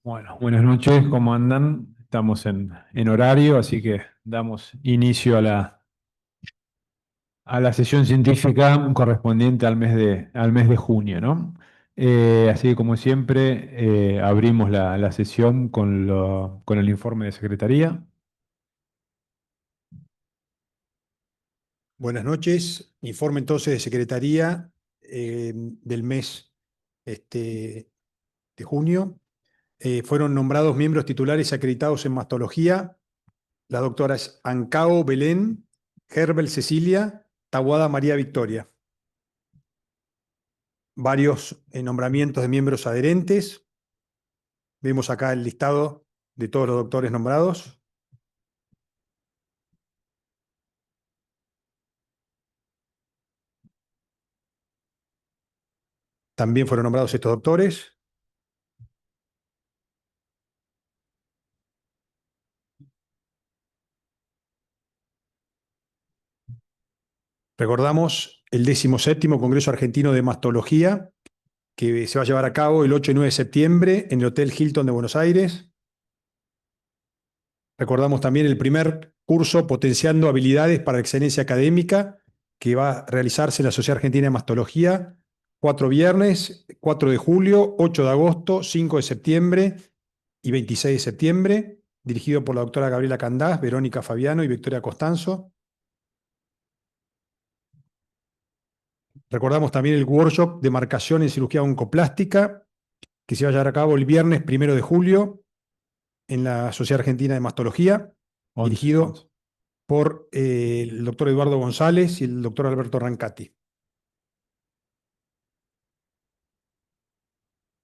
Bueno, buenas noches, ¿cómo andan? Estamos en horario, así que damos inicio a la sesión científica correspondiente al mes de junio, ¿no? Así que como siempre, abrimos la sesión con el informe de secretaría. Buenas noches. Informe entonces de Secretaría del mes de junio. Fueron nombrados miembros titulares acreditados en mastología las doctoras Ancao Belén, Herbel Cecilia, Taboada María Victoria. Varios nombramientos de miembros adherentes. Vemos acá el listado de todos los doctores nombrados. También fueron nombrados estos doctores. Recordamos el 17º Congreso Argentino de Mastología, que se va a llevar a cabo el 8 y 9 de septiembre en el Hotel Hilton de Buenos Aires. Recordamos también el primer curso Potenciando Habilidades para la Excelencia Académica, que va a realizarse en la Sociedad Argentina de Mastología, 4 viernes, 4 de julio, 8 de agosto, 5 de septiembre y 26 de septiembre, dirigido por la doctora Gabriela Candás, Verónica Fabiano y Victoria Costanzo. Recordamos también el workshop de marcación en cirugía oncoplástica, que se va a llevar a cabo el viernes 1 de julio en la Sociedad Argentina de Mastología, 11, dirigido 11. por el doctor Eduardo González y el doctor Alberto Rancati.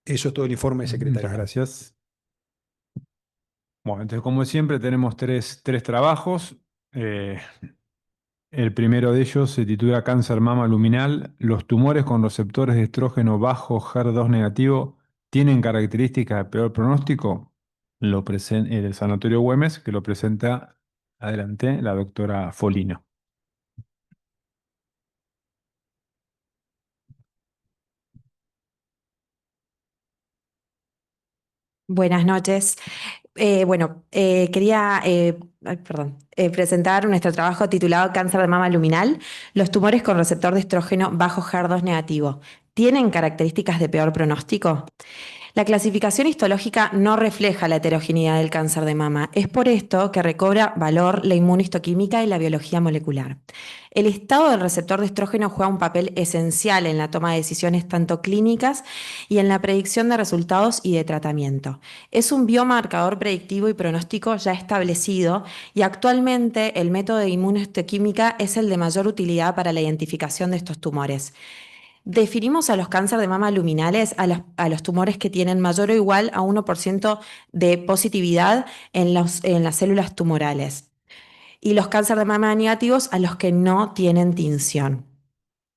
Eso es todo el informe de Muchas Secretaría. gracias. Bueno, entonces como siempre tenemos tres trabajos. Eh, El primero de ellos se titula Cáncer mama luminal. Los tumores con receptores de estrógeno bajo HER2 negativo tienen características de peor pronóstico. Lo presenta el Sanatorio Güemes, que lo presenta adelante la doctora Folino. Buenas noches. Quería presentar nuestro trabajo titulado Cáncer de mama luminal. Los tumores con receptor de estrógeno bajo HER2 negativo tienen características de peor pronóstico. La clasificación histológica no refleja la heterogeneidad del cáncer de mama. Es por esto que recobra valor la inmunohistoquímica y la biología molecular. El estado del receptor de estrógeno juega un papel esencial en la toma de decisiones tanto clínicas y en la predicción de resultados y de tratamiento. Es un biomarcador predictivo y pronóstico ya establecido y actualmente el método de inmunohistoquímica es el de mayor utilidad para la identificación de estos tumores. Definimos a los cánceres de mama luminales a los tumores que tienen mayor o igual a 1% de positividad en las células tumorales y los cánceres de mama negativos a los que no tienen tinción.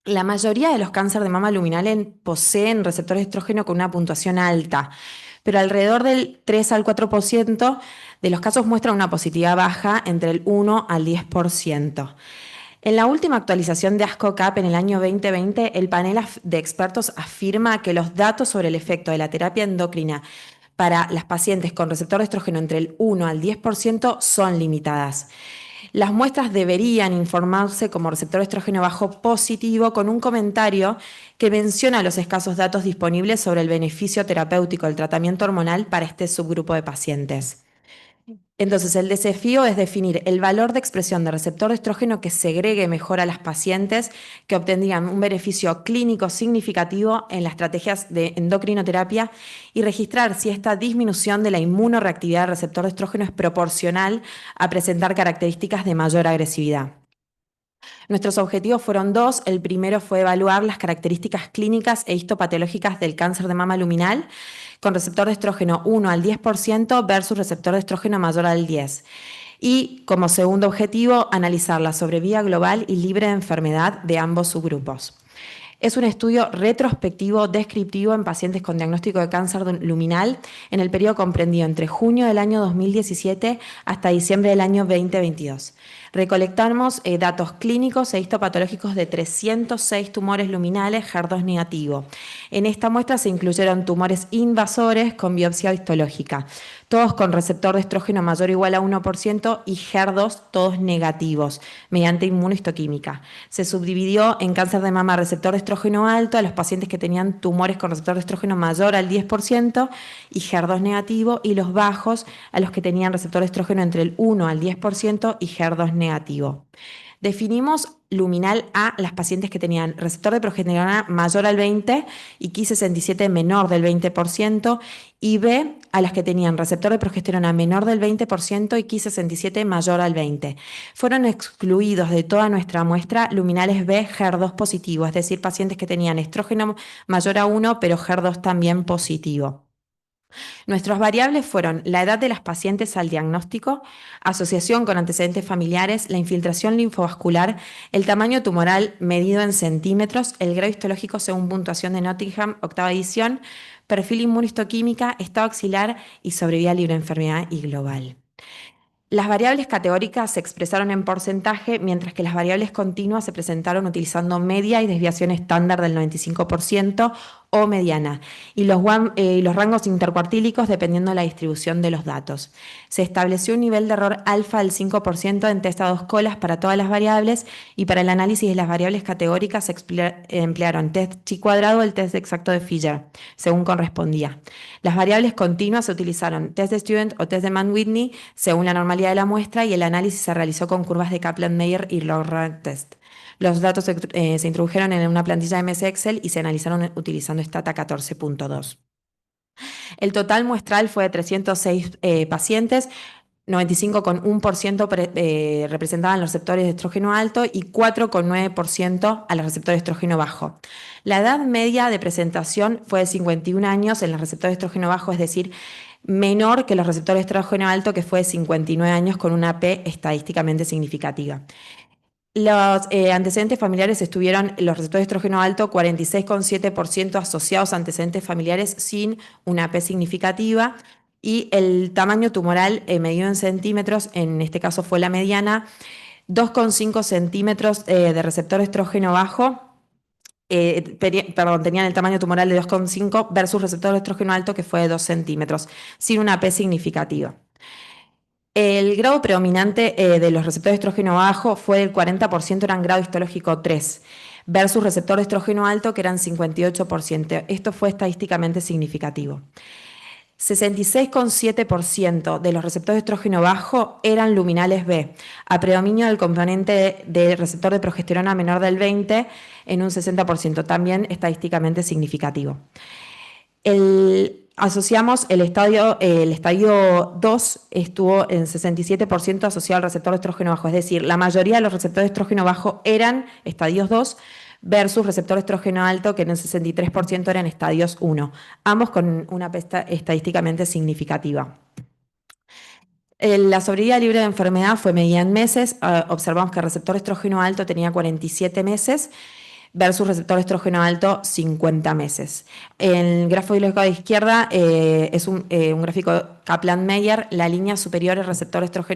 La mayoría de los cánceres de mama luminales poseen receptores de estrógeno con una puntuación alta, pero alrededor del 3 al 4% de los casos muestran una positividad baja entre el 1 al 10%. En la última actualización de ASCO-CAP en el año 2020, el panel de expertos afirma que los datos sobre el efecto de la terapia endocrina para las pacientes con receptor de estrógeno entre el 1 al 10% son limitadas. Las muestras deberían informarse como receptor de estrógeno bajo positivo con un comentario que menciona los escasos datos disponibles sobre el beneficio terapéutico del tratamiento hormonal para este subgrupo de pacientes. Entonces, el desafío es definir el valor de expresión de receptor de estrógeno que segregue mejor a las pacientes que obtendrían un beneficio clínico significativo en las estrategias de endocrinoterapia y registrar si esta disminución de la inmunoreactividad del receptor de estrógeno es proporcional a presentar características de mayor agresividad. Nuestros objetivos fueron dos. El primero fue evaluar las características clínicas e histopatológicas del cáncer de mama luminal con receptor de estrógeno 1 al 10% versus receptor de estrógeno mayor al 10%. Y como segundo objetivo, analizar la sobrevida global y libre de enfermedad de ambos subgrupos. Es un estudio retrospectivo descriptivo en pacientes con diagnóstico de cáncer luminal en el periodo comprendido entre junio del año 2017 hasta diciembre del año 2022. Recolectamos datos clínicos e histopatológicos de 306 tumores luminales HER2 negativo. En esta muestra se incluyeron tumores invasores con biopsia histológica, todos con receptor de estrógeno mayor o igual a 1% y HER2 todos negativos, mediante inmunohistoquímica. Se subdividió en cáncer de mama receptor de estrógeno alto a los pacientes que tenían tumores con receptor de estrógeno mayor al 10% y HER2 negativo, y los bajos a los que tenían receptor de estrógeno entre el 1 al 10% y HER2 negativo. Definimos luminal A las pacientes que tenían receptor de progesterona mayor al 20 y Ki67 menor del 20%, y B a las que tenían receptor de progesterona menor del 20% y Ki67 mayor al 20. Fueron excluidos de toda nuestra muestra luminales B HER2 positivo, es decir, pacientes que tenían estrógeno mayor a 1 pero HER2 también positivo. Nuestras variables fueron la edad de las pacientes al diagnóstico, asociación con antecedentes familiares, la infiltración linfovascular, el tamaño tumoral medido en centímetros, el grado histológico según puntuación de Nottingham, octava edición, perfil inmunohistoquímica, estado axilar y sobrevida libre de enfermedad y global. Las variables categóricas se expresaron en porcentaje, mientras que las variables continuas se presentaron utilizando media y desviación estándar del 95% o mediana, y los rangos intercuartílicos dependiendo de la distribución de los datos. Se estableció un nivel de error alfa del 5% en test a dos colas para todas las variables, y para el análisis de las variables categóricas se emplearon test chi cuadrado o el test exacto de Fisher, según correspondía. Las variables continuas se utilizaron test de Student o test de Mann-Whitney según la normalidad de la muestra, y el análisis se realizó con curvas de Kaplan-Meier y log-rank test. Los datos se introdujeron en una plantilla MS Excel y se analizaron utilizando Stata 14.2. El total muestral fue de 306 pacientes, 95,1% representaban los receptores de estrógeno alto y 4,9% a los receptores de estrógeno bajo. La edad media de presentación fue de 51 años en los receptores de estrógeno bajo, es decir, menor que los receptores de estrógeno alto, que fue de 59 años con una P estadísticamente significativa. Los antecedentes familiares estuvieron los receptores de estrógeno alto 46,7% asociados a antecedentes familiares sin una P significativa, y el tamaño tumoral medido en centímetros, en este caso fue la mediana, 2,5 centímetros de receptor de estrógeno bajo, tenían el tamaño tumoral de 2,5 versus receptor de estrógeno alto que fue de 2 centímetros, sin una P significativa. El grado predominante de los receptores de estrógeno bajo fue del 40%, eran grado histológico 3, versus receptor de estrógeno alto, que eran 58%. Esto fue estadísticamente significativo. 66,7% de los receptores de estrógeno bajo eran luminales B, a predominio del componente de receptor de progesterona menor del 20 en un 60%, también estadísticamente significativo. Asociamos el estadio 2 estuvo en 67% asociado al receptor de estrógeno bajo, es decir, la mayoría de los receptores de estrógeno bajo eran estadios 2 versus receptor de estrógeno alto, que en el 63% eran estadios 1, ambos con una pesta estadísticamente significativa. La sobrevida libre de enfermedad fue medida en meses. Observamos que el receptor de estrógeno alto tenía 47 meses versus receptor de estrógeno alto 50 meses. El gráfico biológico de izquierda es un gráfico Kaplan-Meier. La línea superior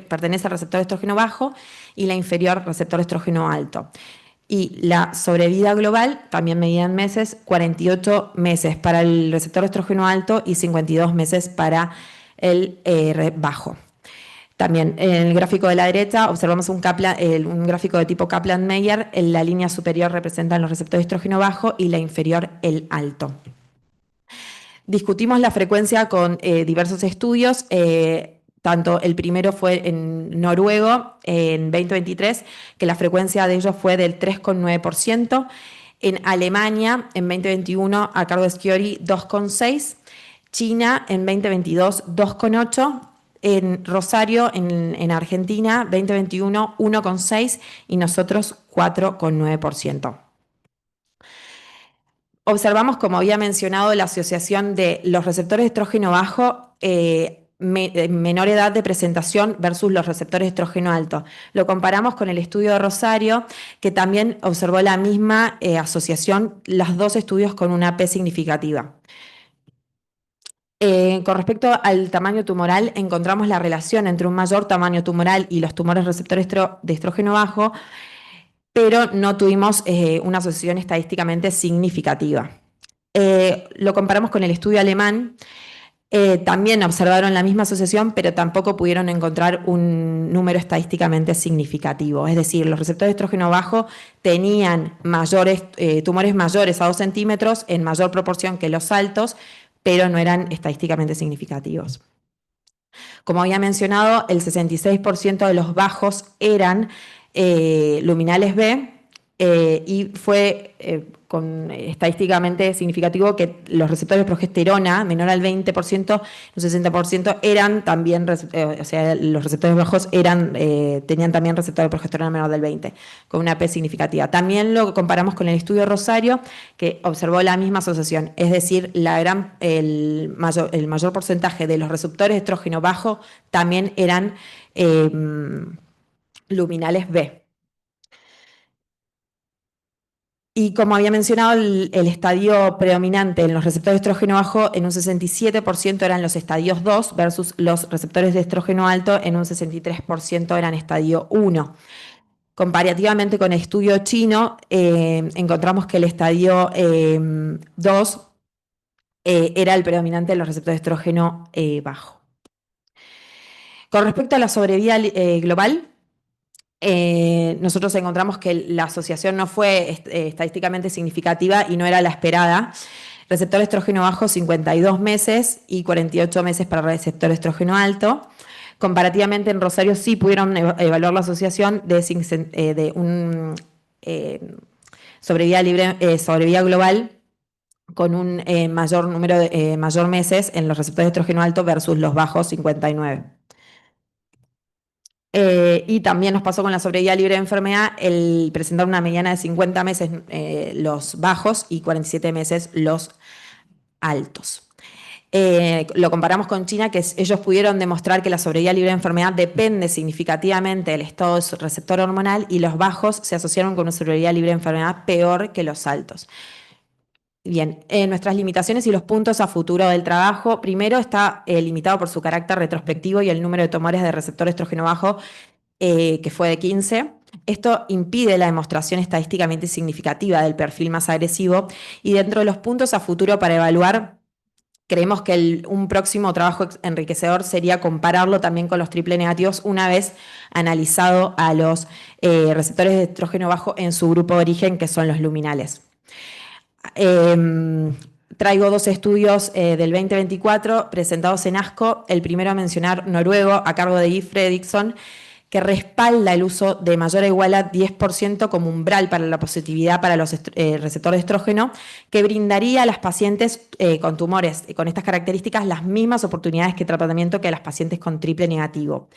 pertenece al receptor de estrógeno bajo y la inferior receptor de estrógeno alto. Y la sobrevida global, también medida en meses, 48 meses para el receptor de estrógeno alto y 52 meses para el bajo. También en el gráfico de la derecha observamos un gráfico de tipo Kaplan-Meier. En la línea superior representan los receptores de estrógeno bajo y la inferior el alto. Discutimos la frecuencia con diversos estudios. Tanto el primero fue en noruego en 2023, que la frecuencia de ellos fue del 3,9%. En Alemania en 2021 a cargo de Sciori 2,6%. China en 2022 2,8%. En Rosario, en Argentina, 2021, 1,6% y nosotros 4,9%. Observamos, como había mencionado, la asociación de los receptores de estrógeno bajo, menor edad de presentación versus los receptores de estrógeno alto. Lo comparamos con el estudio de Rosario, que también observó la misma asociación, los dos estudios con una P significativa. Con respecto al tamaño tumoral, encontramos la relación entre un mayor tamaño tumoral y los tumores receptores de estrógeno bajo, pero no tuvimos una asociación estadísticamente significativa. Lo comparamos con el estudio alemán. También observaron la misma asociación, pero tampoco pudieron encontrar un número estadísticamente significativo. Es decir, los receptores de estrógeno bajo tenían tumores mayores a 2 centímetros en mayor proporción que los altos, pero no eran estadísticamente significativos. Como había mencionado, el 66% de los bajos eran luminales B, y fue estadísticamente significativo que los receptores de progesterona, menor al 20%, los 60% eran también, o sea, los receptores bajos tenían también receptor de progesterona menor del 20%, con una P significativa. También lo comparamos con el estudio Rosario, que observó la misma asociación, es decir, el mayor porcentaje de los receptores de estrógeno bajo también eran luminales B. Y como había mencionado, el estadio predominante en los receptores de estrógeno bajo en un 67% eran los estadios 2 versus los receptores de estrógeno alto en un 63% eran estadio 1. Comparativamente con el estudio chino, encontramos que el estadio 2 era el predominante en los receptores de estrógeno bajo. Con respecto a la sobrevida global, nosotros encontramos que la asociación no fue estadísticamente significativa y no era la esperada. Receptor estrógeno bajo 52 meses y 48 meses para receptor estrógeno alto. Comparativamente en Rosario sí pudieron evaluar la asociación de un sobrevida global con un mayor meses en los receptores de estrógeno alto versus los bajos 59. Y también nos pasó con la sobrevida libre de enfermedad, el presentar una mediana de 50 meses los bajos y 47 meses los altos. Lo comparamos con China, que ellos pudieron demostrar que la sobrevida libre de enfermedad depende significativamente del estado de su receptor hormonal y los bajos se asociaron con una sobrevida libre de enfermedad peor que los altos. Bien, nuestras limitaciones y los puntos a futuro del trabajo. Primero, está limitado por su carácter retrospectivo y el número de tumores de receptor estrógeno bajo, que fue de 15. Esto impide la demostración estadísticamente significativa del perfil más agresivo y dentro de los puntos a futuro para evaluar, creemos que un próximo trabajo enriquecedor sería compararlo también con los triple negativos una vez analizado a los receptores de estrógeno bajo en su grupo de origen, que son los luminales. Traigo 2 estudios del 2024 presentados en ASCO. El primero a mencionar, noruego, a cargo de Guy Fredriksson, que respalda el uso de mayor o igual a 10% como umbral para la positividad para los receptores de estrógeno, que brindaría a las pacientes con tumores con estas características las mismas oportunidades de tratamiento que a las pacientes con triple negativo.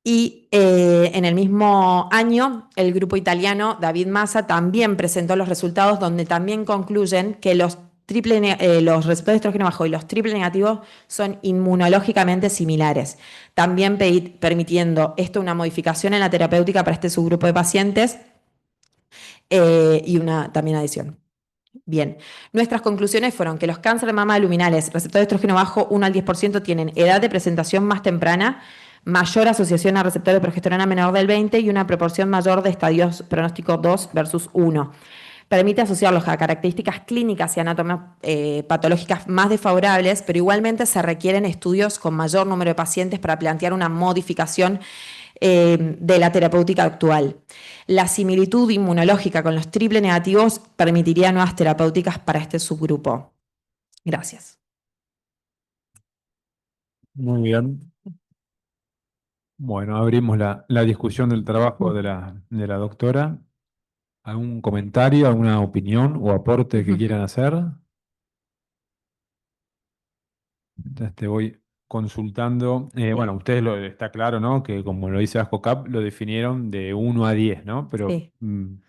Y en el mismo año, el grupo italiano David Massa también presentó los resultados donde también concluyen que los receptores de estrógeno bajo y los triple negativos son inmunológicamente similares, también permitiendo esto una modificación en la terapéutica para este subgrupo de pacientes y una también adición. Bien, nuestras conclusiones fueron que los cánceres de mama luminales, receptor de estrógeno bajo 1 al 10% tienen edad de presentación más temprana, mayor asociación a receptor de progesterona menor del 20 y una proporción mayor de estadios pronóstico 2 versus 1. Permite asociarlos a características clínicas y patológicas más desfavorables, pero igualmente se requieren estudios con mayor número de pacientes para plantear una modificación de la terapéutica actual. La similitud inmunológica con los triple negativos permitiría nuevas terapéuticas para este subgrupo. Gracias. Muy bien. Bueno, abrimos la discusión del trabajo de la doctora. ¿Algún comentario, alguna opinión o aporte que quieran hacer? Entonces te voy consultando. Bueno, ustedes está claro, ¿no? Que como lo dice ASCO-CAP, lo definieron de 1 a 10, ¿no? Pero Sí.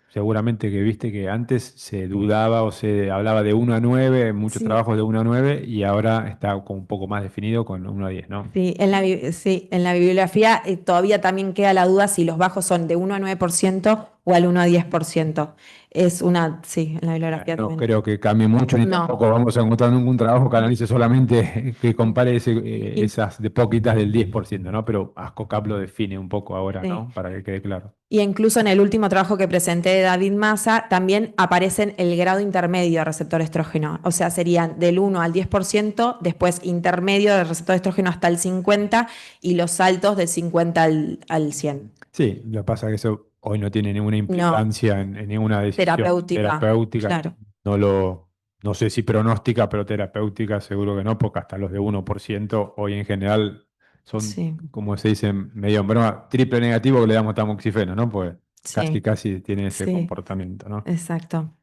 seguramente que viste que antes se dudaba o se hablaba de 1 a 9, muchos Sí. trabajos de 1 a 9, y ahora está como un poco más definido con 1 a 10, ¿no? Sí, en la bibliografía todavía también queda la duda si los bajos son de 1 a 9% o al 1 a 10%. Es una, sí, en la bibliografía No también. creo que cambie mucho, ni No. tampoco vamos a encontrar ningún trabajo que analice solamente, que compare esas de poquitas del 10%, ¿no? Pero ASCOCAP lo define un poco ahora, Sí. ¿no? Para que quede claro. Y incluso en el último trabajo que presenté de David Massa, también aparecen el grado intermedio de receptor estrógeno. O sea, serían del 1 al 10%, después intermedio de receptor estrógeno hasta el 50% y los altos del 50 al 100. Sí, lo que pasa es que eso hoy no tiene ninguna No, implicancia en ninguna decisión terapéutica, terapéutica. claro. No lo, no sé si pronóstica, pero terapéutica seguro que no, porque hasta los de 1% hoy en general son, Sí, como se dice medio en broma, triple negativo que le damos tamoxifeno, ¿no? Pues casi sí, casi tiene ese sí, comportamiento, ¿no? exacto.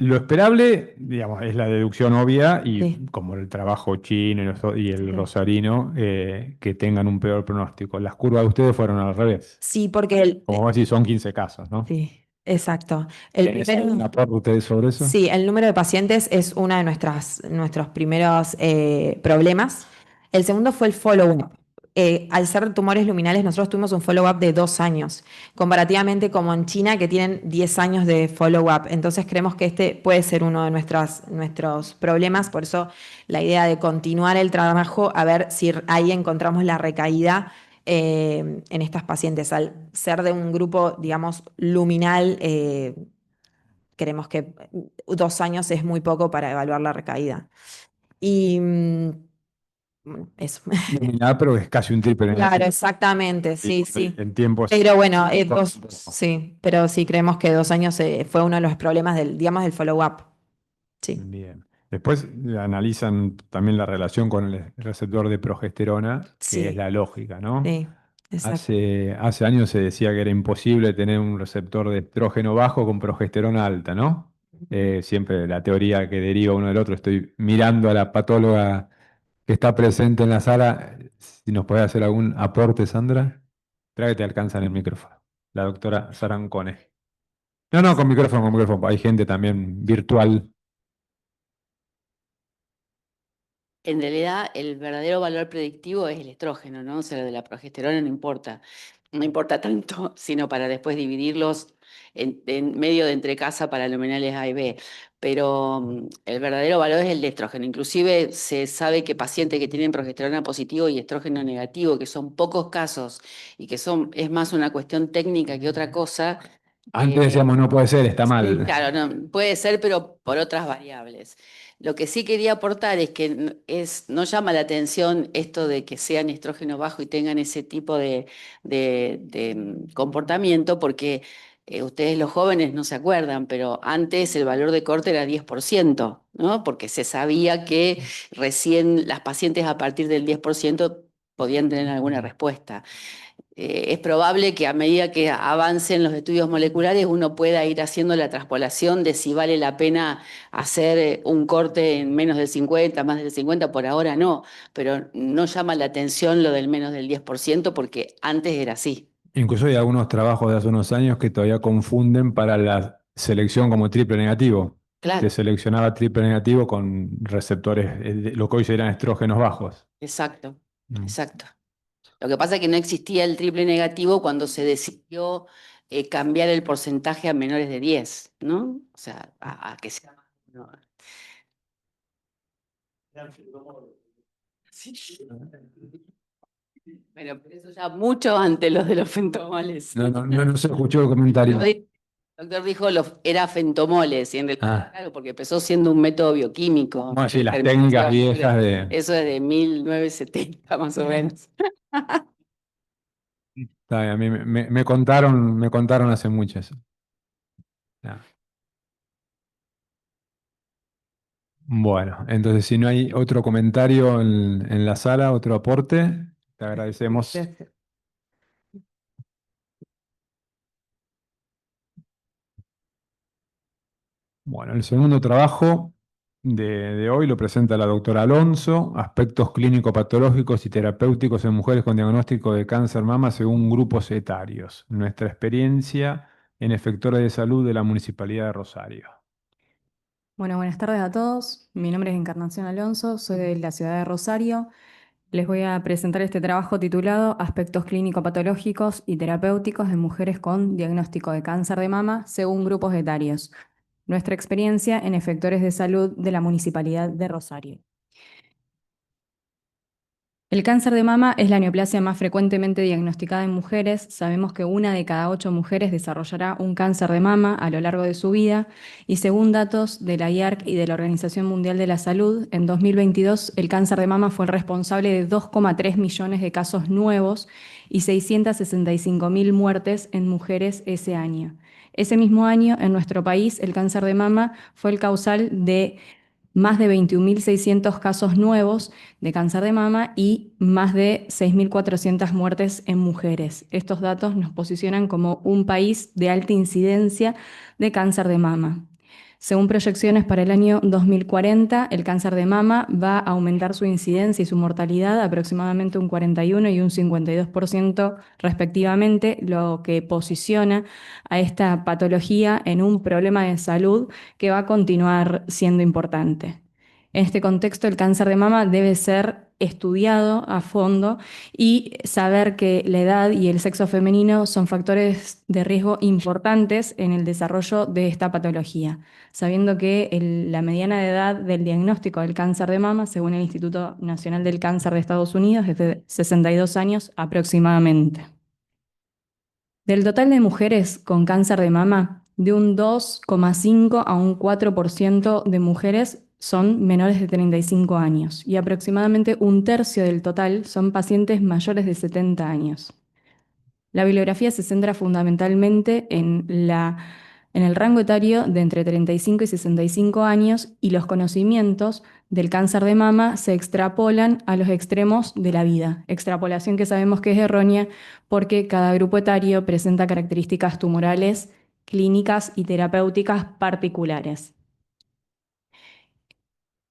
Lo esperable, digamos, es la deducción obvia Sí, y como el trabajo chino y el sí. rosarino, que tengan un peor pronóstico. Las curvas de ustedes fueron al revés. Sí, porque Como vos decís, son 15 casos, ¿no? sí, exacto. El ¿Tenés algún primero. aporte ustedes sobre eso? Sí, el número de pacientes es uno de nuestros primeros problemas. El segundo fue el follow-up. Al ser tumores luminales, nosotros tuvimos un follow-up de 2 años, comparativamente como en China, que tienen 10 años de follow-up. Entonces creemos que este puede ser uno de nuestros problemas. Por eso la idea de continuar el trabajo, a ver si ahí encontramos la recaída en estas pacientes. Al ser de un grupo, digamos, luminal, creemos que 2 años es muy poco para evaluar la recaída. Y bueno, eso. Nominal, pero es casi un triple Claro, negativo. exactamente, Y sí, sí. en tiempos. Pero bueno, sí, pero sí creemos que 2 años fue uno de los problemas digamos, del follow-up. Sí, Bien. Después analizan también la relación con el receptor de progesterona, que es sí, la lógica, ¿no? sí, exacto. Hace años se decía que era imposible tener un receptor de estrógeno bajo con progesterona alta, ¿no? Siempre la teoría que deriva uno del otro. Estoy mirando a la patóloga que está presente en la sala. Si nos puede hacer algún aporte, Sandra. Trae que te alcanza en el micrófono. La doctora Sarancone. No, no, con micrófono, con micrófono. Hay gente también virtual. En realidad, el verdadero valor predictivo es el estrógeno, ¿no? O sea, lo de la progesterona no importa. No importa tanto, sino para después dividirlos en medio de entrecasa para luminales A y B. Pero el verdadero valor es el de estrógeno. Inclusive se sabe que pacientes que tienen progesterona positivo y estrógeno negativo, que son pocos casos y que es más una cuestión técnica que otra cosa. Antes decíamos, no puede ser, está Sí, mal. claro, no, puede ser, pero por otras variables. Lo que sí quería aportar es que no llama la atención esto de que sean estrógeno bajo y tengan ese tipo de comportamiento, porque ustedes los jóvenes no se acuerdan, pero antes el valor de corte era 10%, ¿no? Porque se sabía que recién las pacientes a partir del 10% podían tener alguna respuesta. Es probable que a medida que avancen los estudios moleculares uno pueda ir haciendo la traspolación de si vale la pena hacer un corte en menos del 50, más del 50, por ahora no, pero no llama la atención lo del menos del 10% porque antes era así. Incluso hay algunos trabajos de hace unos años que todavía confunden para la selección como triple negativo. Se Claro, seleccionaba triple negativo con receptores, lo que hoy serían estrógenos bajos. exacto, Mm. exacto. Lo que pasa es que no existía el triple negativo cuando se decidió cambiar el porcentaje a menores de 10, ¿no? O sea, a que sea... no. Sí. Bueno, pero eso ya mucho antes los de los fentomoles. No se escuchó el comentario. El doctor dijo era fentomoles, y en realidad, Ah, claro, porque empezó siendo un método bioquímico. bueno, sí, las Terminó técnicas siendo- viejas de... Eso es de 1970 más o menos. Está bien, a mí me contaron hace mucho eso. Ah. Bueno, entonces si no hay otro comentario en la sala, otro aporte, te agradecemos. Gracias. Bueno, el segundo trabajo de hoy lo presenta la doctora Alonso, aspectos clínico-patológicos y terapéuticos en mujeres con diagnóstico de cáncer mama según grupos etarios. Nuestra experiencia en efectores de salud de la Municipalidad de Rosario. Bueno, buenas tardes a todos. Mi nombre es Encarnación Alonso, soy de la ciudad de Rosario Les voy a presentar este trabajo titulado Aspectos clínico-patológicos y terapéuticos de mujeres con diagnóstico de cáncer de mama según grupos etarios. Nuestra experiencia en efectores de salud de la Municipalidad de Rosario. El cáncer de mama es la neoplasia más frecuentemente diagnosticada en mujeres. Sabemos que 1 de cada 8 mujeres desarrollará un cáncer de mama a lo largo de su vida y según datos de la IARC y de la Organización Mundial de la Salud, en 2022 el cáncer de mama fue el responsable de 2,3 millones de casos nuevos y 665.000 muertes en mujeres ese año. Ese mismo año, en nuestro país, el cáncer de mama fue el causal de más de 21.600 casos nuevos de cáncer de mama y más de 6.400 muertes en mujeres. Estos datos nos posicionan como un país de alta incidencia de cáncer de mama. Según proyecciones para el año 2040, el cáncer de mama va a aumentar su incidencia y su mortalidad aproximadamente un 41 y un 52% respectivamente, lo que posiciona a esta patología en un problema de salud que va a continuar siendo importante. En este contexto, el cáncer de mama debe ser estudiado a fondo y saber que la edad y el sexo femenino son factores de riesgo importantes en el desarrollo de esta patología, sabiendo que la mediana de edad del diagnóstico del cáncer de mama, según el Instituto Nacional del Cáncer de Estados Unidos, es de 62 años aproximadamente. Del total de mujeres con cáncer de mama, de un 2,5 a un 4% de mujeres son menores de 35 años y aproximadamente un tercio del total son pacientes mayores de 70 años. La bibliografía se centra fundamentalmente en el rango etario de entre 35 y 65 años y los conocimientos del cáncer de mama se extrapolan a los extremos de la vida, extrapolación que sabemos que es errónea porque cada grupo etario presenta características tumorales, clínicas y terapéuticas particulares.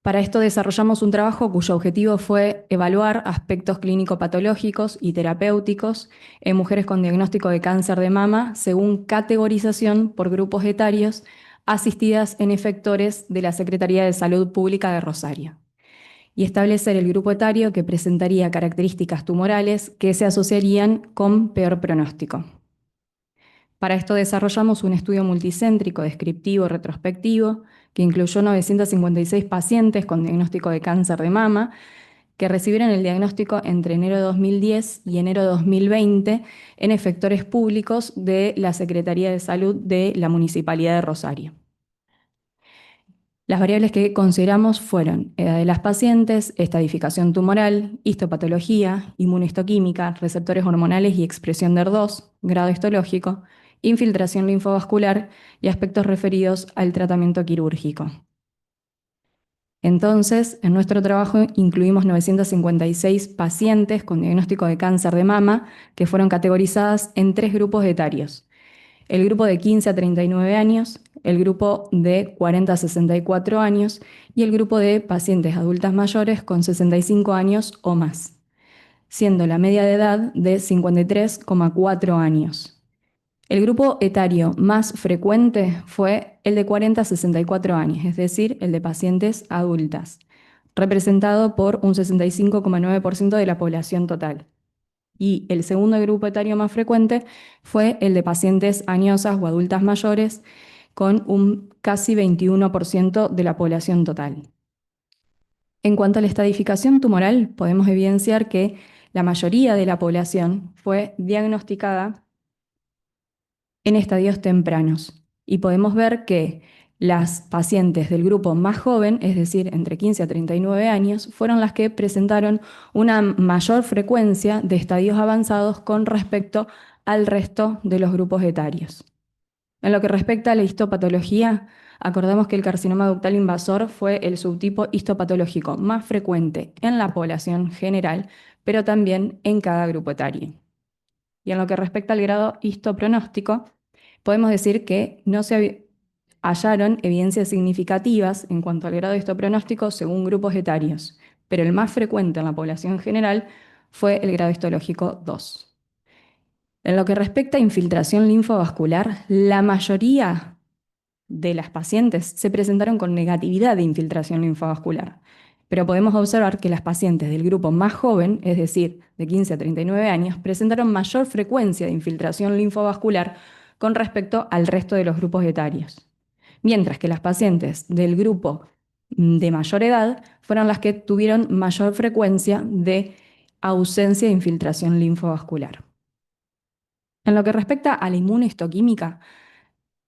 Para esto desarrollamos un trabajo cuyo objetivo fue evaluar aspectos clínico-patológicos y terapéuticos en mujeres con diagnóstico de cáncer de mama según categorización por grupos etarios asistidas en efectores de la Secretaría de Salud Pública de Rosario y establecer el grupo etario que presentaría características tumorales que se asociarían con peor pronóstico. Para esto desarrollamos un estudio multicéntrico, descriptivo, retrospectivo, que incluyó 956 pacientes con diagnóstico de cáncer de mama, que recibieron el diagnóstico entre enero de 2010 y enero de 2020 en efectores públicos de la Secretaría de Salud de la Municipalidad de Rosario. Las variables que consideramos fueron edad de las pacientes, estadificación tumoral, histopatología, inmunohistoquímica, receptores hormonales y expresión de HER2, grado histológico, infiltración linfovascular y aspectos referidos al tratamiento quirúrgico. Entonces, en nuestro trabajo incluimos 956 pacientes con diagnóstico de cáncer de mama que fueron categorizadas en 3 grupos etarios. El grupo de 15 a 39 años, el grupo de 40 a 64 años y el grupo de pacientes adultas mayores con 65 años o más, siendo la media de edad de 53,4 años. El grupo etario más frecuente fue el de 40 a 64 años, es decir, el de pacientes adultas, representado por un 65,9% de la población total. Y el segundo grupo etario más frecuente fue el de pacientes añosas o adultas mayores, con un casi 21% de la población total. En cuanto a la estadificación tumoral, podemos evidenciar que la mayoría de la población fue diagnosticada en estadios tempranos. Y podemos ver que las pacientes del grupo más joven, es decir, entre 15 a 39 años, fueron las que presentaron una mayor frecuencia de estadios avanzados con respecto al resto de los grupos etarios. En lo que respecta a la histopatología, acordamos que el carcinoma ductal invasor fue el subtipo histopatológico más frecuente en la población general, pero también en cada grupo etario. Y en lo que respecta al grado histopronóstico, podemos decir que no se hallaron evidencias significativas en cuanto al grado de histopronóstico según grupos etarios, pero el más frecuente en la población general fue el grado histológico 2. En lo que respecta a infiltración linfovascular, la mayoría de las pacientes se presentaron con negatividad de infiltración linfovascular. pero podemos observar que las pacientes del grupo más joven, es decir, de 15 a 39 años, presentaron mayor frecuencia de infiltración linfovascular con respecto al resto de los grupos etarios, mientras que las pacientes del grupo de mayor edad fueron las que tuvieron mayor frecuencia de ausencia de infiltración linfovascular. En lo que respecta a la inmunohistoquímica,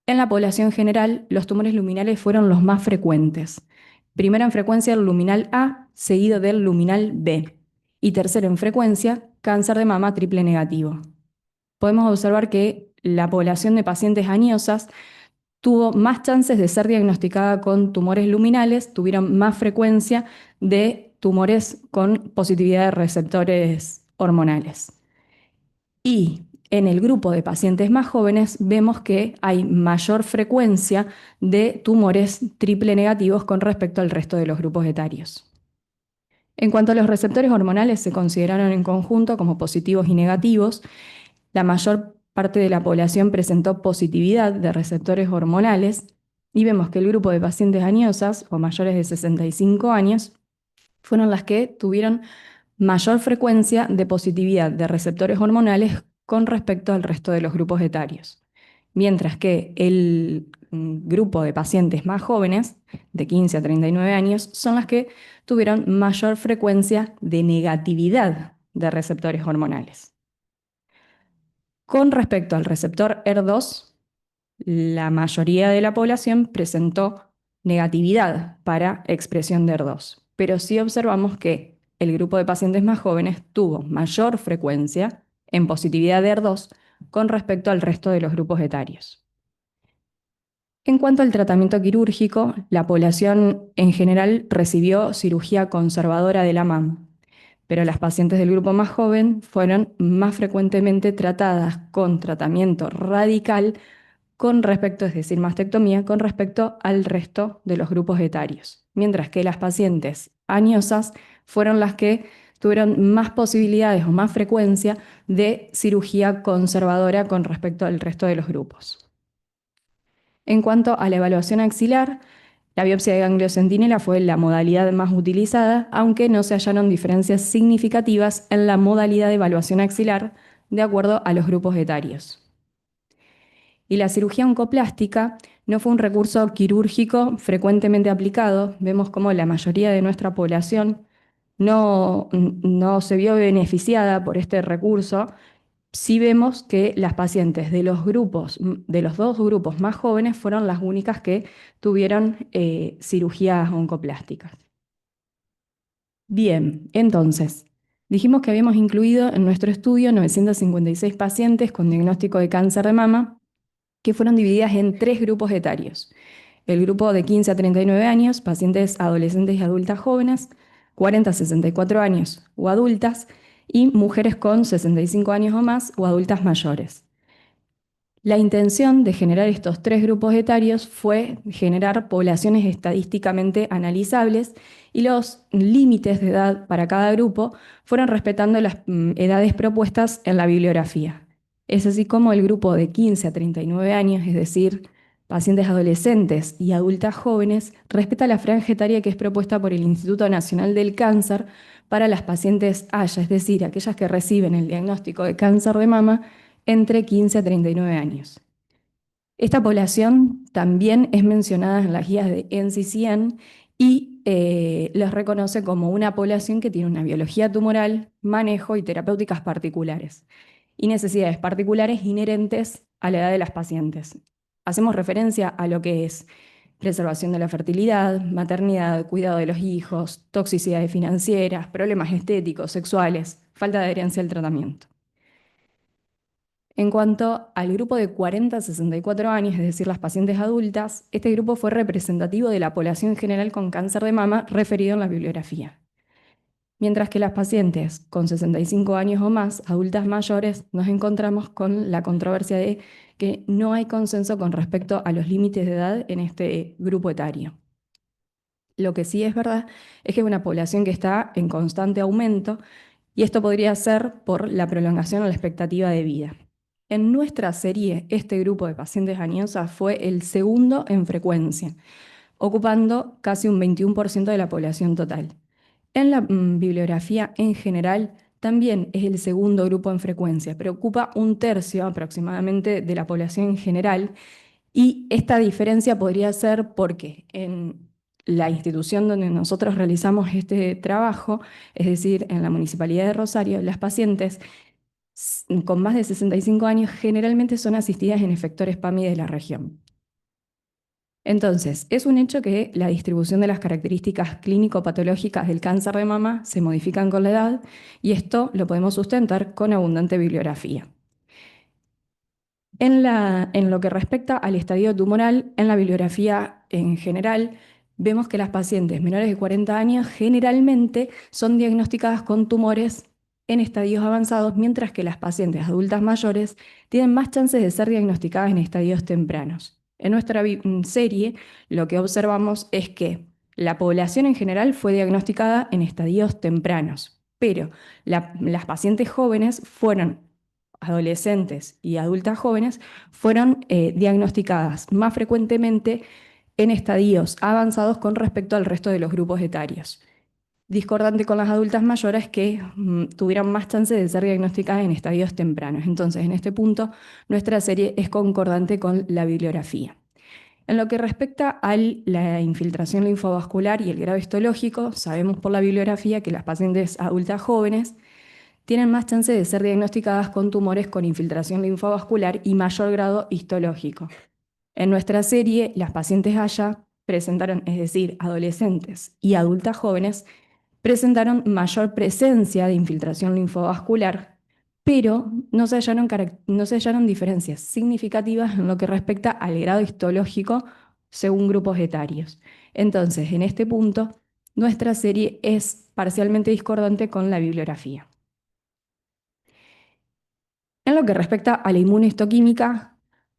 en la población general, los tumores luminales fueron los más frecuentes. Primero en frecuencia el luminal A, seguido del luminal B. Y tercero en frecuencia, cáncer de mama triple negativo. Podemos observar que la población de pacientes añosas tuvo más chances de ser diagnosticada con tumores luminales, tuvieron más frecuencia de tumores con positividad de receptores hormonales. Y en el grupo de pacientes más jóvenes vemos que hay mayor frecuencia de tumores triple negativos con respecto al resto de los grupos etarios. En cuanto a los receptores hormonales, se consideraron en conjunto como positivos y negativos. La mayor parte de la población presentó positividad de receptores hormonales y vemos que el grupo de pacientes añosas o mayores de 65 años fueron las que tuvieron mayor frecuencia de positividad de receptores hormonales con respecto al resto de los grupos etarios. Mientras que el grupo de pacientes más jóvenes, de 15 a 39 años, son las que tuvieron mayor frecuencia de negatividad de receptores hormonales. Con respecto al receptor ER2, la mayoría de la población presentó negatividad para expresión de ER2, pero sí observamos que el grupo de pacientes más jóvenes tuvo mayor frecuencia en positividad de ER2 con respecto al resto de los grupos etarios. En cuanto al tratamiento quirúrgico, la población en general recibió cirugía conservadora de la mama, pero las pacientes del grupo más joven fueron más frecuentemente tratadas con tratamiento radical con respecto, es decir, mastectomía, con respecto al resto de los grupos etarios, mientras que las pacientes añosas fueron las que tuvieron más posibilidades o más frecuencia de cirugía conservadora con respecto al resto de los grupos. En cuanto a la evaluación axilar, la biopsia de ganglio centinela fue la modalidad más utilizada, aunque no se hallaron diferencias significativas en la modalidad de evaluación axilar de acuerdo a los grupos etarios. Y la cirugía oncoplástica no fue un recurso quirúrgico frecuentemente aplicado. Vemos como la mayoría de nuestra población no se vio beneficiada por este recurso. Sí vemos que las pacientes de los dos grupos más jóvenes fueron las únicas que tuvieron cirugías oncoplásticas. Bien, entonces, dijimos que habíamos incluido en nuestro estudio 956 pacientes con diagnóstico de cáncer de mama, que fueron divididas en 3 grupos etarios. El grupo de 15 a 39 años, pacientes adolescentes y adultas jóvenes, 40 a 64 años o adultas, y mujeres con 65 años o más o adultas mayores. La intención de generar estos 3 grupos etarios fue generar poblaciones estadísticamente analizables y los límites de edad para cada grupo fueron respetando las edades propuestas en la bibliografía. Es así como el grupo de 15 a 39 años, es decir, pacientes adolescentes y adultas jóvenes, respeta la franja etaria que es propuesta por el Instituto Nacional del Cáncer para las pacientes Haya, es decir, aquellas que reciben el diagnóstico de cáncer de mama entre 15 a 39 años. Esta población también es mencionada en las guías de NCCN y les reconoce como una población que tiene una biología tumoral, manejo y terapéuticas particulares y necesidades particulares inherentes a la edad de las pacientes. Hacemos referencia a lo que es preservación de la fertilidad, maternidad, cuidado de los hijos, toxicidades financieras, problemas estéticos, sexuales, falta de adherencia al tratamiento. En cuanto al grupo de 40 a 64 años, es decir, las pacientes adultas, este grupo fue representativo de la población general con cáncer de mama referido en la bibliografía. Mientras que las pacientes con 65 años o más, adultas mayores, nos encontramos con la controversia de que no hay consenso con respecto a los límites de edad en este grupo etario. Lo que sí es verdad es que es una población que está en constante aumento y esto podría ser por la prolongación a la expectativa de vida. En nuestra serie, este grupo de pacientes añosas fue el segundo en frecuencia, ocupando casi un 21% de la población total. En la bibliografía en general, también es el segundo grupo en frecuencia, pero ocupa un tercio aproximadamente de la población en general. Y esta diferencia podría ser porque en la institución donde nosotros realizamos este trabajo, es decir, en la Municipalidad de Rosario, las pacientes con más de 65 años generalmente son asistidas en efectores PAMI de la región. Entonces, es un hecho que la distribución de las características clínico-patológicas del cáncer de mama se modifican con la edad y esto lo podemos sustentar con abundante bibliografía. En lo que respecta al estadio tumoral, en la bibliografía en general, vemos que las pacientes menores de 40 años generalmente son diagnosticadas con tumores en estadios avanzados, mientras que las pacientes adultas mayores tienen más chances de ser diagnosticadas en estadios tempranos. En nuestra serie, lo que observamos es que la población en general fue diagnosticada en estadios tempranos, pero las pacientes jóvenes fueron adolescentes y adultas jóvenes fueron diagnosticadas más frecuentemente en estadios avanzados con respecto al resto de los grupos etarios. Discordante con las adultas mayores que tuvieron más chance de ser diagnosticadas en estadios tempranos. Entonces, en este punto, nuestra serie es concordante con la bibliografía. En lo que respecta a la infiltración linfovascular y el grado histológico, sabemos por la bibliografía que las pacientes adultas jóvenes tienen más chance de ser diagnosticadas con tumores con infiltración linfovascular y mayor grado histológico. En nuestra serie, las pacientes Haya presentaron, es decir, adolescentes y adultas jóvenes, presentaron mayor presencia de infiltración linfovascular, pero no se hallaron diferencias significativas en lo que respecta al grado histológico según grupos etarios. Entonces, en este punto, nuestra serie es parcialmente discordante con la bibliografía. En lo que respecta a la inmunohistoquímica,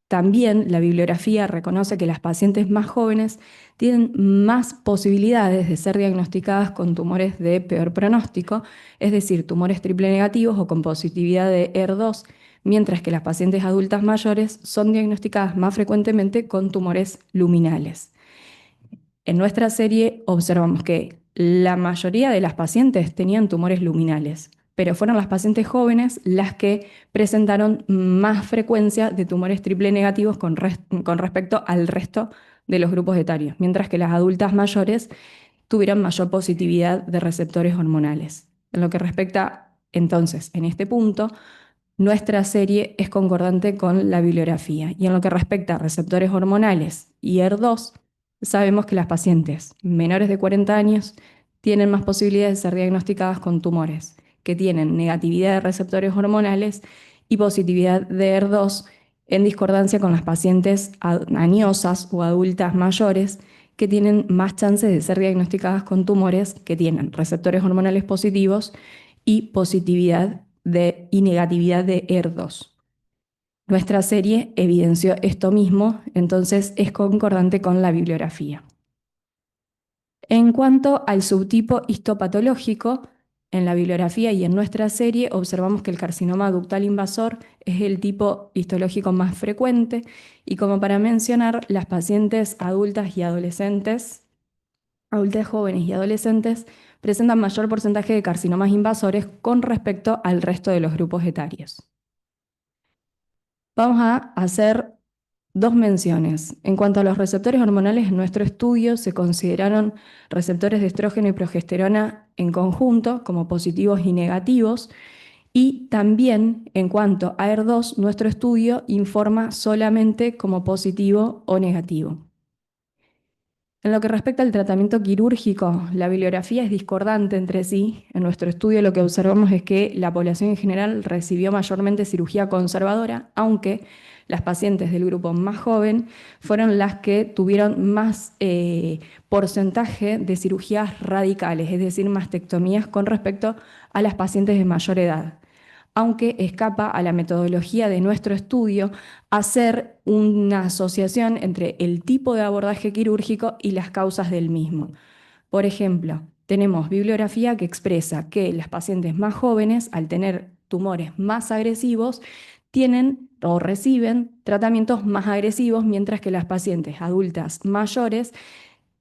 también la bibliografía reconoce que las pacientes más jóvenes tienen más posibilidades de ser diagnosticadas con tumores de peor pronóstico, es decir, tumores triple negativos o con positividad de ER2, mientras que las pacientes adultas mayores son diagnosticadas más frecuentemente con tumores luminales. En nuestra serie observamos que la mayoría de las pacientes tenían tumores luminales, pero fueron las pacientes jóvenes las que presentaron más frecuencia de tumores triple negativos con respecto al resto de los grupos etarios, mientras que las adultas mayores tuvieron mayor positividad de receptores hormonales. En lo que respecta, entonces, en este punto, nuestra serie es concordante con la bibliografía. Y en lo que respecta a receptores hormonales y ER2, sabemos que las pacientes menores de 40 años tienen más posibilidades de ser diagnosticadas con tumores que tienen negatividad de receptores hormonales y positividad de ER2 en discordancia con las pacientes añosas o adultas mayores que tienen más chances de ser diagnosticadas con tumores que tienen receptores hormonales positivos y positividad y negatividad de ER2. Nuestra serie evidenció esto mismo, entonces es concordante con la bibliografía. En cuanto al subtipo histopatológico, en la bibliografía y en nuestra serie observamos que el carcinoma ductal invasor es el tipo histológico más frecuente y, como para mencionar, las pacientes adultas y adolescentes, adultas jóvenes y adolescentes presentan mayor porcentaje de carcinomas invasores con respecto al resto de los grupos etarios. Vamos a hacer dos menciones. En cuanto a los receptores hormonales, en nuestro estudio se consideraron receptores de estrógeno y progesterona en conjunto como positivos y negativos. Y también en cuanto a ER2, nuestro estudio informa solamente como positivo o negativo. En lo que respecta al tratamiento quirúrgico, la bibliografía es discordante entre sí. En nuestro estudio lo que observamos es que la población en general recibió mayormente cirugía conservadora, aunque las pacientes del grupo más joven fueron las que tuvieron más porcentaje de cirugías radicales, es decir, mastectomías con respecto a las pacientes de mayor edad, aunque escapa a la metodología de nuestro estudio hacer una asociación entre el tipo de abordaje quirúrgico y las causas del mismo. Por ejemplo, tenemos bibliografía que expresa que las pacientes más jóvenes, al tener tumores más agresivos, tienen o reciben tratamientos más agresivos, mientras que las pacientes adultas mayores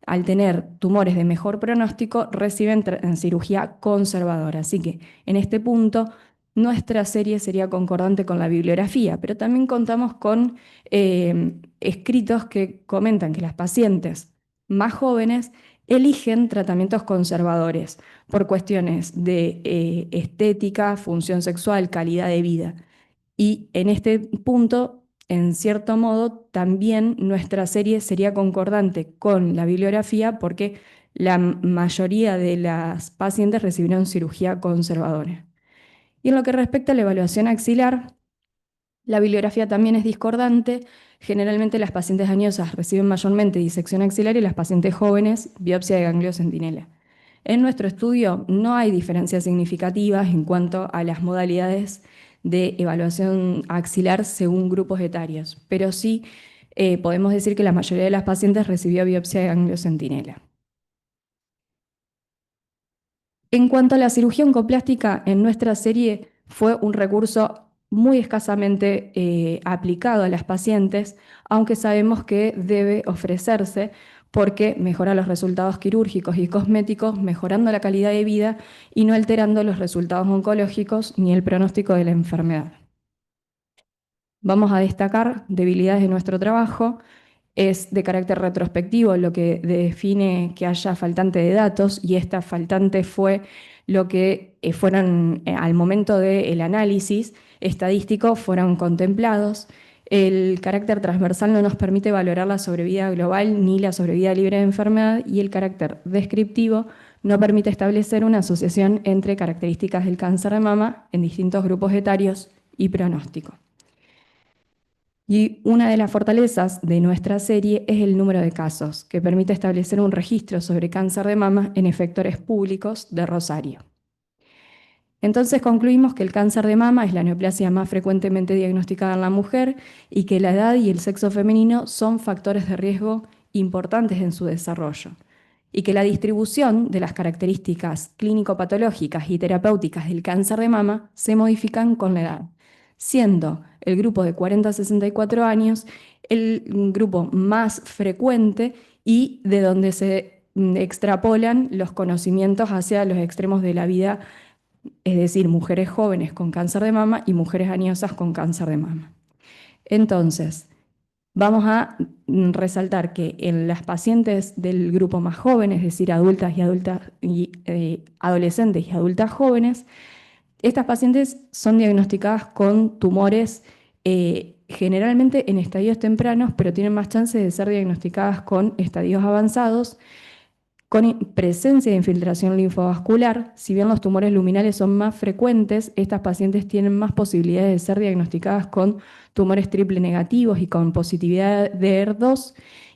al tener tumores de mejor pronóstico, reciben en cirugía conservadora. Así que en este punto, nuestra serie sería concordante con la bibliografía, pero también contamos con escritos que comentan que las pacientes más jóvenes eligen tratamientos conservadores por cuestiones de estética, función sexual, calidad de vida. Y en este punto, en cierto modo, también nuestra serie sería concordante con la bibliografía porque la mayoría de las pacientes recibieron cirugía conservadora. Y en lo que respecta a la evaluación axilar, la bibliografía también es discordante. Generalmente las pacientes añosas reciben mayormente disección axilar y las pacientes jóvenes biopsia de ganglio centinela. En nuestro estudio no hay diferencias significativas en cuanto a las modalidades de evaluación axilar según grupos etarios, pero sí podemos decir que la mayoría de las pacientes recibió biopsia de ganglio centinela. En cuanto a la cirugía oncoplástica, en nuestra serie fue un recurso muy escasamente aplicado a las pacientes, aunque sabemos que debe ofrecerse porque mejora los resultados quirúrgicos y cosméticos, mejorando la calidad de vida y no alterando los resultados oncológicos ni el pronóstico de la enfermedad. Vamos a destacar debilidades de nuestro trabajo. Es de carácter retrospectivo, lo que define que haya faltante de datos, y esta faltante fue lo que fueron, al momento del análisis estadístico, fueron contemplados. El carácter transversal no nos permite valorar la sobrevida global ni la sobrevida libre de enfermedad, y el carácter descriptivo no permite establecer una asociación entre características del cáncer de mama en distintos grupos etarios y pronóstico. Y una de las fortalezas de nuestra serie es el número de casos, que permite establecer un registro sobre cáncer de mama en efectores públicos de Rosario. Entonces concluimos que el cáncer de mama es la neoplasia más frecuentemente diagnosticada en la mujer y que la edad y el sexo femenino son factores de riesgo importantes en su desarrollo, y que la distribución de las características clínico-patológicas y terapéuticas del cáncer de mama se modifican con la edad, siendo el grupo de 40 a 64 años el grupo más frecuente y de donde se extrapolan los conocimientos hacia los extremos de la vida, es decir, mujeres jóvenes con cáncer de mama y mujeres añosas con cáncer de mama. Entonces, vamos a resaltar que en las pacientes del grupo más joven, es decir, adultas y adolescentes y adultas jóvenes, estas pacientes son diagnosticadas con tumores generalmente en estadios tempranos, pero tienen más chances de ser diagnosticadas con estadios avanzados, con presencia de infiltración linfovascular. Si bien los tumores luminales son más frecuentes, estas pacientes tienen más posibilidades de ser diagnosticadas con tumores triple negativos y con positividad de ER2.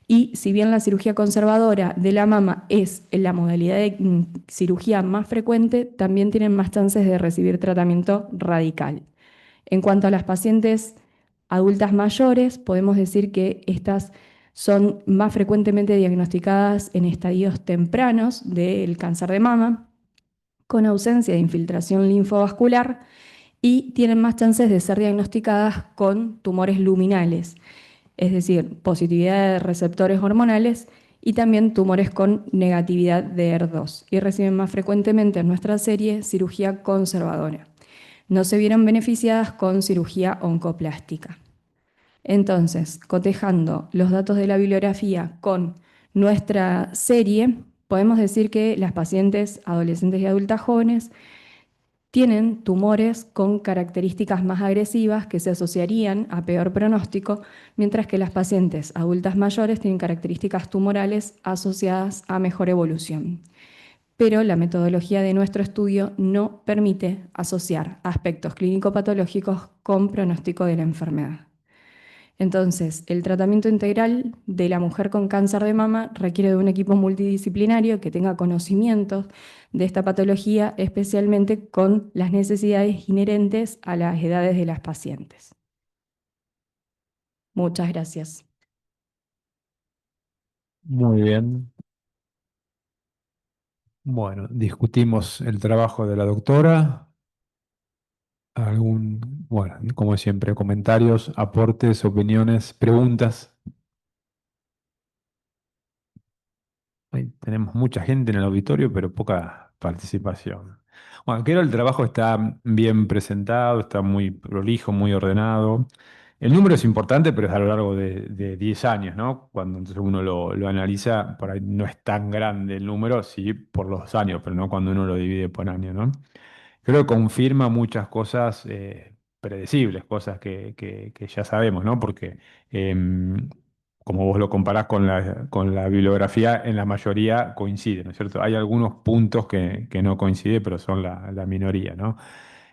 Y si bien la cirugía conservadora de la mama es la modalidad de cirugía más frecuente, también tienen más chances de recibir tratamiento radical. En cuanto a las pacientes adultas mayores, podemos decir que estas son más frecuentemente diagnosticadas en estadios tempranos del cáncer de mama, con ausencia de infiltración linfovascular, y tienen más chances de ser diagnosticadas con tumores luminales, es decir, positividad de receptores hormonales y también tumores con negatividad de ER2, y reciben más frecuentemente en nuestra serie cirugía conservadora. No se vieron beneficiadas con cirugía oncoplástica. Entonces, cotejando los datos de la bibliografía con nuestra serie, podemos decir que las pacientes adolescentes y adultas jóvenes tienen tumores con características más agresivas que se asociarían a peor pronóstico, mientras que las pacientes adultas mayores tienen características tumorales asociadas a mejor evolución. Pero la metodología de nuestro estudio no permite asociar aspectos clínico-patológicos con pronóstico de la enfermedad. Entonces, el tratamiento integral de la mujer con cáncer de mama requiere de un equipo multidisciplinario que tenga conocimientos de esta patología, especialmente con las necesidades inherentes a las edades de las pacientes. Muchas gracias. Muy bien. Bueno, discutimos el trabajo de la doctora. Bueno, como siempre, comentarios, aportes, opiniones, preguntas. Hoy tenemos mucha gente en el auditorio, pero poca participación. Bueno, creo que el trabajo está bien presentado, está muy prolijo, muy ordenado. El número es importante, pero es a lo largo de 10 años, ¿no? Cuando entonces uno lo analiza, por ahí no es tan grande el número, sí, por los años, pero no cuando uno lo divide por año, ¿no? Creo que confirma muchas cosas predecibles, cosas que ya sabemos, ¿no? Porque como vos lo comparás con la bibliografía, en la mayoría coincide, ¿no es cierto? Hay algunos puntos que no coinciden, pero son la minoría, ¿no?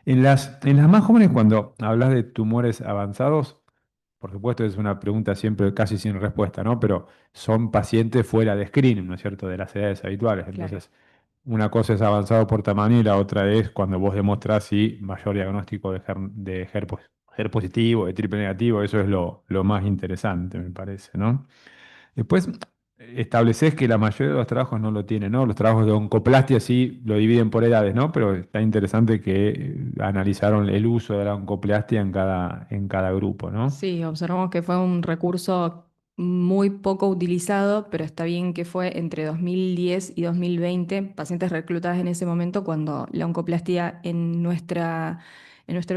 En las más jóvenes, cuando hablas de tumores avanzados, por supuesto es una pregunta siempre casi sin respuesta, ¿no? Pero son pacientes fuera de screening, ¿no es cierto? De las edades habituales. Claro. Entonces, una cosa es avanzado por tamaño y la otra es cuando vos demostrás si mayor diagnóstico HER positivo, de triple negativo, eso es lo más interesante, me parece, ¿no? Después estableces que la mayoría de los trabajos no lo tienen, ¿no? Los trabajos de oncoplastia sí lo dividen por edades, ¿no? Pero está interesante que analizaron el uso de la oncoplastia en cada grupo, ¿no? Sí, observamos que fue un recurso muy poco utilizado, pero está bien que fue entre 2010 y 2020, pacientes reclutadas en ese momento, cuando la oncoplastia en nuestra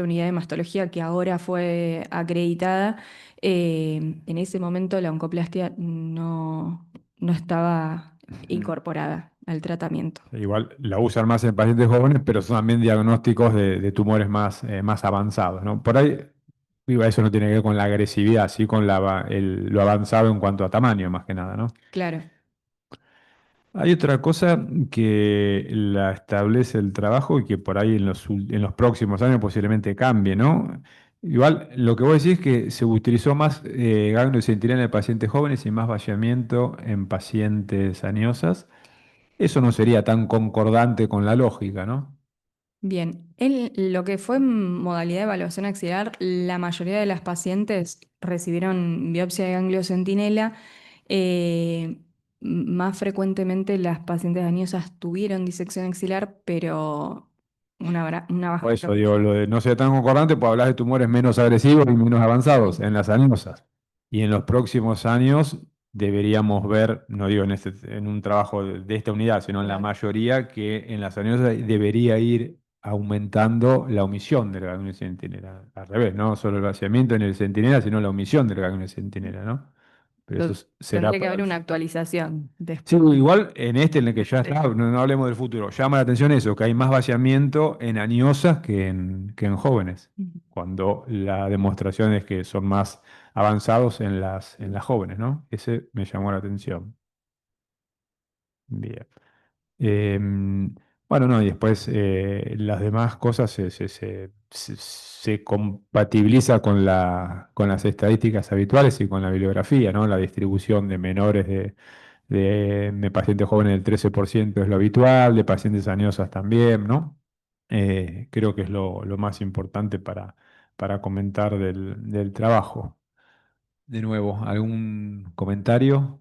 unidad de mastología, que ahora fue acreditada, en ese momento la oncoplastia no estaba Ujú. incorporada al tratamiento. Igual la usan más en pacientes jóvenes, pero son también diagnósticos de tumores más avanzados, ¿no? Por ahí, digo, eso no tiene que ver con la agresividad, sí con lo avanzado en cuanto a tamaño, más que nada, ¿no? Claro. Hay otra cosa que la establece el trabajo y que por ahí en los próximos años posiblemente cambie, ¿no? Igual, lo que vos decís es que se utilizó más ganglio centinela en pacientes jóvenes y más vaciamiento en pacientes añosas. Eso no sería tan concordante con la lógica, ¿no? Bien, lo que fue modalidad de evaluación axilar, la mayoría de las pacientes recibieron biopsia de ganglio centinela. Más frecuentemente las pacientes dañosas tuvieron disección axilar, pero una Por baja eso digo, proporción. lo de no ser tan concordante, pues hablar de tumores menos agresivos y menos avanzados en las anosas. Y en los próximos años deberíamos ver, no digo en un trabajo de esta unidad, sino en la Claro. mayoría, que en las anosas debería ir aumentando la omisión del ganglio centinela. Al revés, no solo el vaciamiento en el centinela, sino la omisión del ganglio centinela, ¿no? Pero eso será Tendría que para haber el una futuro. actualización Sí, después. igual en este en el que ya está, no hablemos del futuro, llama la atención eso, que hay más vaciamiento en añosas que en jóvenes, Ujú. cuando la demostración es que son más avanzados en las jóvenes, ¿no? Ese me llamó la atención. Bien. Bueno, no, y después las demás cosas se compatibiliza con las estadísticas habituales y con la bibliografía, ¿no? La distribución de menores de pacientes jóvenes del 13% es lo habitual, de pacientes añosas también, ¿no? Creo que es lo más importante para comentar del trabajo. De nuevo, ¿algún comentario?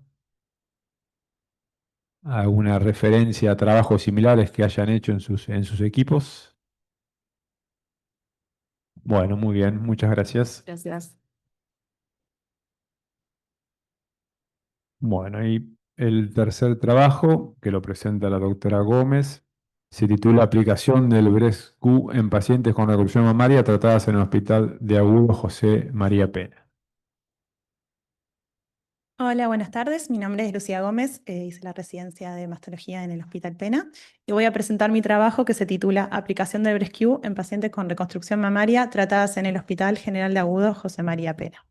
¿Alguna referencia a trabajos similares que hayan hecho en sus equipos? Bueno, muy bien, muchas gracias. Gracias. Bueno, y el tercer trabajo, que lo presenta la doctora Gómez, se titula Aplicación del Brescu en pacientes con reducción mamaria tratadas en el Hospital de Agudo José María Pena. Hola, buenas tardes. Mi nombre es Lucía Gómez, hice la residencia de mastología en el Hospital Pena y voy a presentar mi trabajo que se titula Aplicación de Brescu en pacientes con reconstrucción mamaria tratadas en el Hospital General de Agudo José María Pena.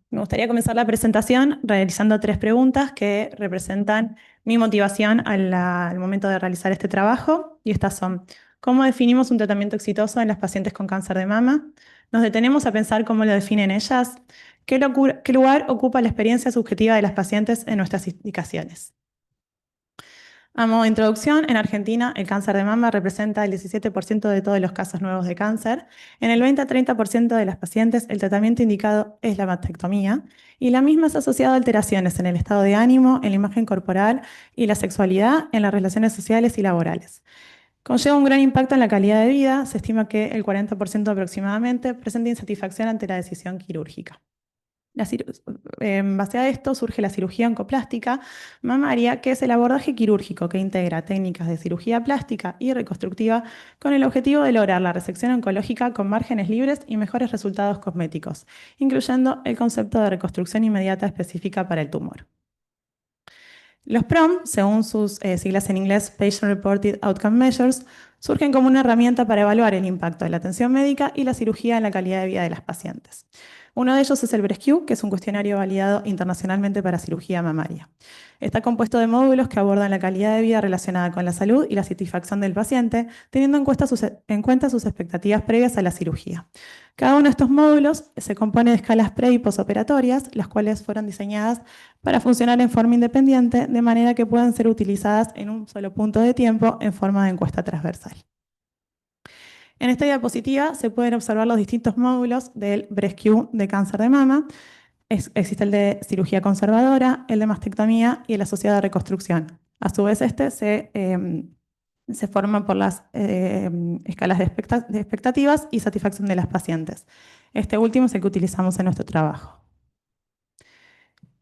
Me gustaría comenzar la presentación realizando 3 preguntas que representan mi motivación al momento de realizar este trabajo, y estas son: ¿cómo definimos un tratamiento exitoso en las pacientes con cáncer de mama? ¿Nos detenemos a pensar cómo lo definen ellas? ¿Qué lugar ocupa la experiencia subjetiva de las pacientes en nuestras indicaciones? A modo de introducción, en Argentina el cáncer de mama representa el 17% de todos los casos nuevos de cáncer. En el 20 a 30% de las pacientes el tratamiento indicado es la mastectomía, y la misma es asociada a alteraciones en el estado de ánimo, en la imagen corporal y la sexualidad, en las relaciones sociales y laborales. Conlleva un gran impacto en la calidad de vida. Se estima que el 40% aproximadamente presenta insatisfacción ante la decisión quirúrgica. En base a esto surge la cirugía oncoplástica mamaria, que es el abordaje quirúrgico que integra técnicas de cirugía plástica y reconstructiva con el objetivo de lograr la resección oncológica con márgenes libres y mejores resultados cosméticos, incluyendo el concepto de reconstrucción inmediata específica para el tumor. Los PROM, según sus siglas en inglés, Patient Reported Outcome Measures, surgen como una herramienta para evaluar el impacto de la atención médica y la cirugía en la calidad de vida de las pacientes. Uno de ellos es el BRESQ, que es un cuestionario validado internacionalmente para cirugía mamaria. Está compuesto de módulos que abordan la calidad de vida relacionada con la salud y la satisfacción del paciente, teniendo en cuenta sus expectativas previas a la cirugía. Cada uno de estos módulos se compone de escalas pre- y posoperatorias, las cuales fueron diseñadas para funcionar en forma independiente, de manera que puedan ser utilizadas en un solo punto de tiempo en forma de encuesta transversal. En esta diapositiva se pueden observar los distintos módulos del BRESQ de cáncer de mama. Existe el de cirugía conservadora, el de mastectomía y el asociado a reconstrucción. A su vez, este se forma por las escalas de expectativas y satisfacción de las pacientes. Este último es el que utilizamos en nuestro trabajo.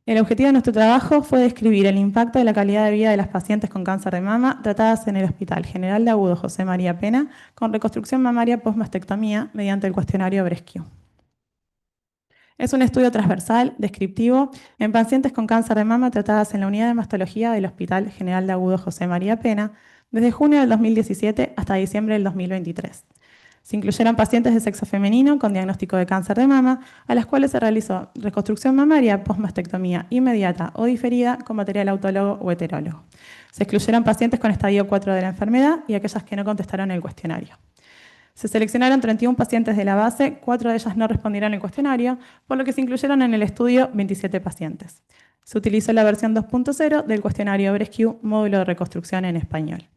El objetivo de nuestro trabajo fue describir el impacto de la calidad de vida de las pacientes con cáncer de mama tratadas en el Hospital General de Agudo José María Pena con reconstrucción mamaria post-mastectomía mediante el cuestionario BRESQ. Es un estudio transversal, descriptivo, en pacientes con cáncer de mama tratadas en la unidad de mastología del Hospital General de Agudo José María Pena desde junio del 2017 hasta diciembre del 2023. Se incluyeron pacientes de sexo femenino con diagnóstico de cáncer de mama, a las cuales se realizó reconstrucción mamaria post-mastectomía inmediata o diferida con material autólogo o heterólogo. Se excluyeron pacientes con estadio 4 de la enfermedad y aquellas que no contestaron el cuestionario. Se seleccionaron 31 pacientes de la base, 4 de ellas no respondieron el cuestionario, por lo que se incluyeron en el estudio 27 pacientes. Se utilizó la versión 2.0 del cuestionario BRESQ, módulo de reconstrucción en español.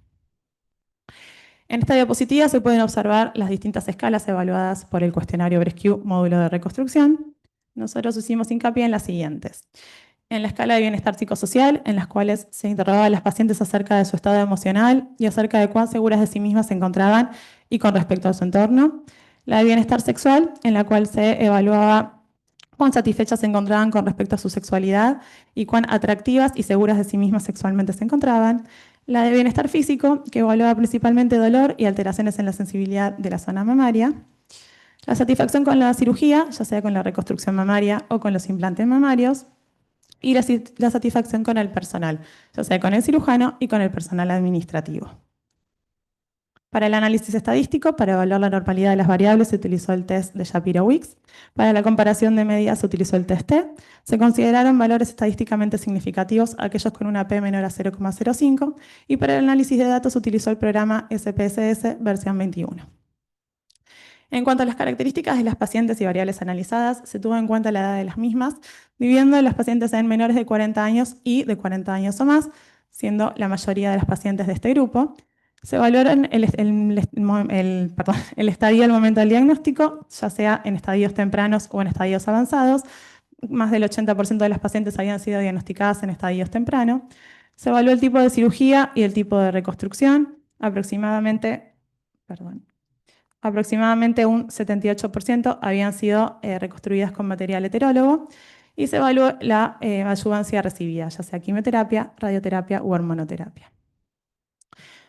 En esta diapositiva se pueden observar las distintas escalas evaluadas por el cuestionario BRESQ, módulo de reconstrucción. Nosotros hicimos hincapié en las siguientes. En la escala de bienestar psicosocial, en las cuales se interrogaba a las pacientes acerca de su estado emocional y acerca de cuán seguras de sí mismas se encontraban y con respecto a su entorno. La de bienestar sexual, en la cual se evaluaba cuán satisfechas se encontraban con respecto a su sexualidad y cuán atractivas y seguras de sí mismas sexualmente se encontraban. La de bienestar físico, que evaluaba principalmente dolor y alteraciones en la sensibilidad de la zona mamaria. La satisfacción con la cirugía, ya sea con la reconstrucción mamaria o con los implantes mamarios. Y la satisfacción con el personal, ya sea con el cirujano y con el personal administrativo. Para el análisis estadístico, para evaluar la normalidad de las variables, se utilizó el test de Shapiro-Wilks. Para la comparación de medidas, se utilizó el test T. Se consideraron valores estadísticamente significativos aquellos con una P menor a 0,05. Y para el análisis de datos, se utilizó el programa SPSS versión 21. En cuanto a las características de las pacientes y variables analizadas, se tuvo en cuenta la edad de las mismas, dividiendo a las pacientes en menores de 40 años y de 40 años o más, siendo la mayoría de las pacientes de este grupo. Se valoran el estadio al momento del diagnóstico, ya sea en estadios tempranos o en estadios avanzados. Más del 80% de las pacientes habían sido diagnosticadas en estadios tempranos. Se evaluó el tipo de cirugía y el tipo de reconstrucción. Aproximadamente un 78% habían sido reconstruidas con material heterólogo y se evaluó la adyuvancia recibida, ya sea quimioterapia, radioterapia u hormonoterapia.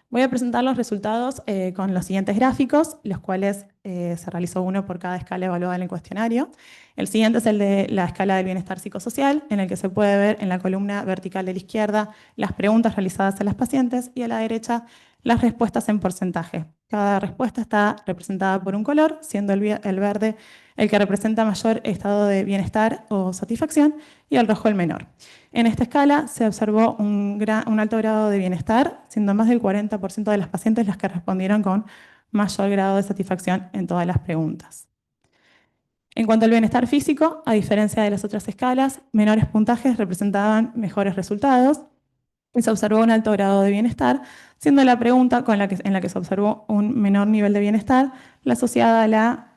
Voy a presentar los resultados con los siguientes gráficos, los cuales se realizó uno por cada escala evaluada en el cuestionario. El siguiente es el de la escala del bienestar psicosocial, en el que se puede ver en la columna vertical de la izquierda las preguntas realizadas a las pacientes y a la derecha las respuestas en porcentaje. Cada respuesta está representada por un color, siendo el verde el que representa mayor estado de bienestar o satisfacción y el rojo el menor. En esta escala se observó un alto grado de bienestar, siendo más del 40% de las pacientes las que respondieron con mayor grado de satisfacción en todas las preguntas. En cuanto al bienestar físico, a diferencia de las otras escalas, menores puntajes representaban mejores resultados y se observó un alto grado de bienestar, siendo la pregunta en la que se observó un menor nivel de bienestar la asociada a la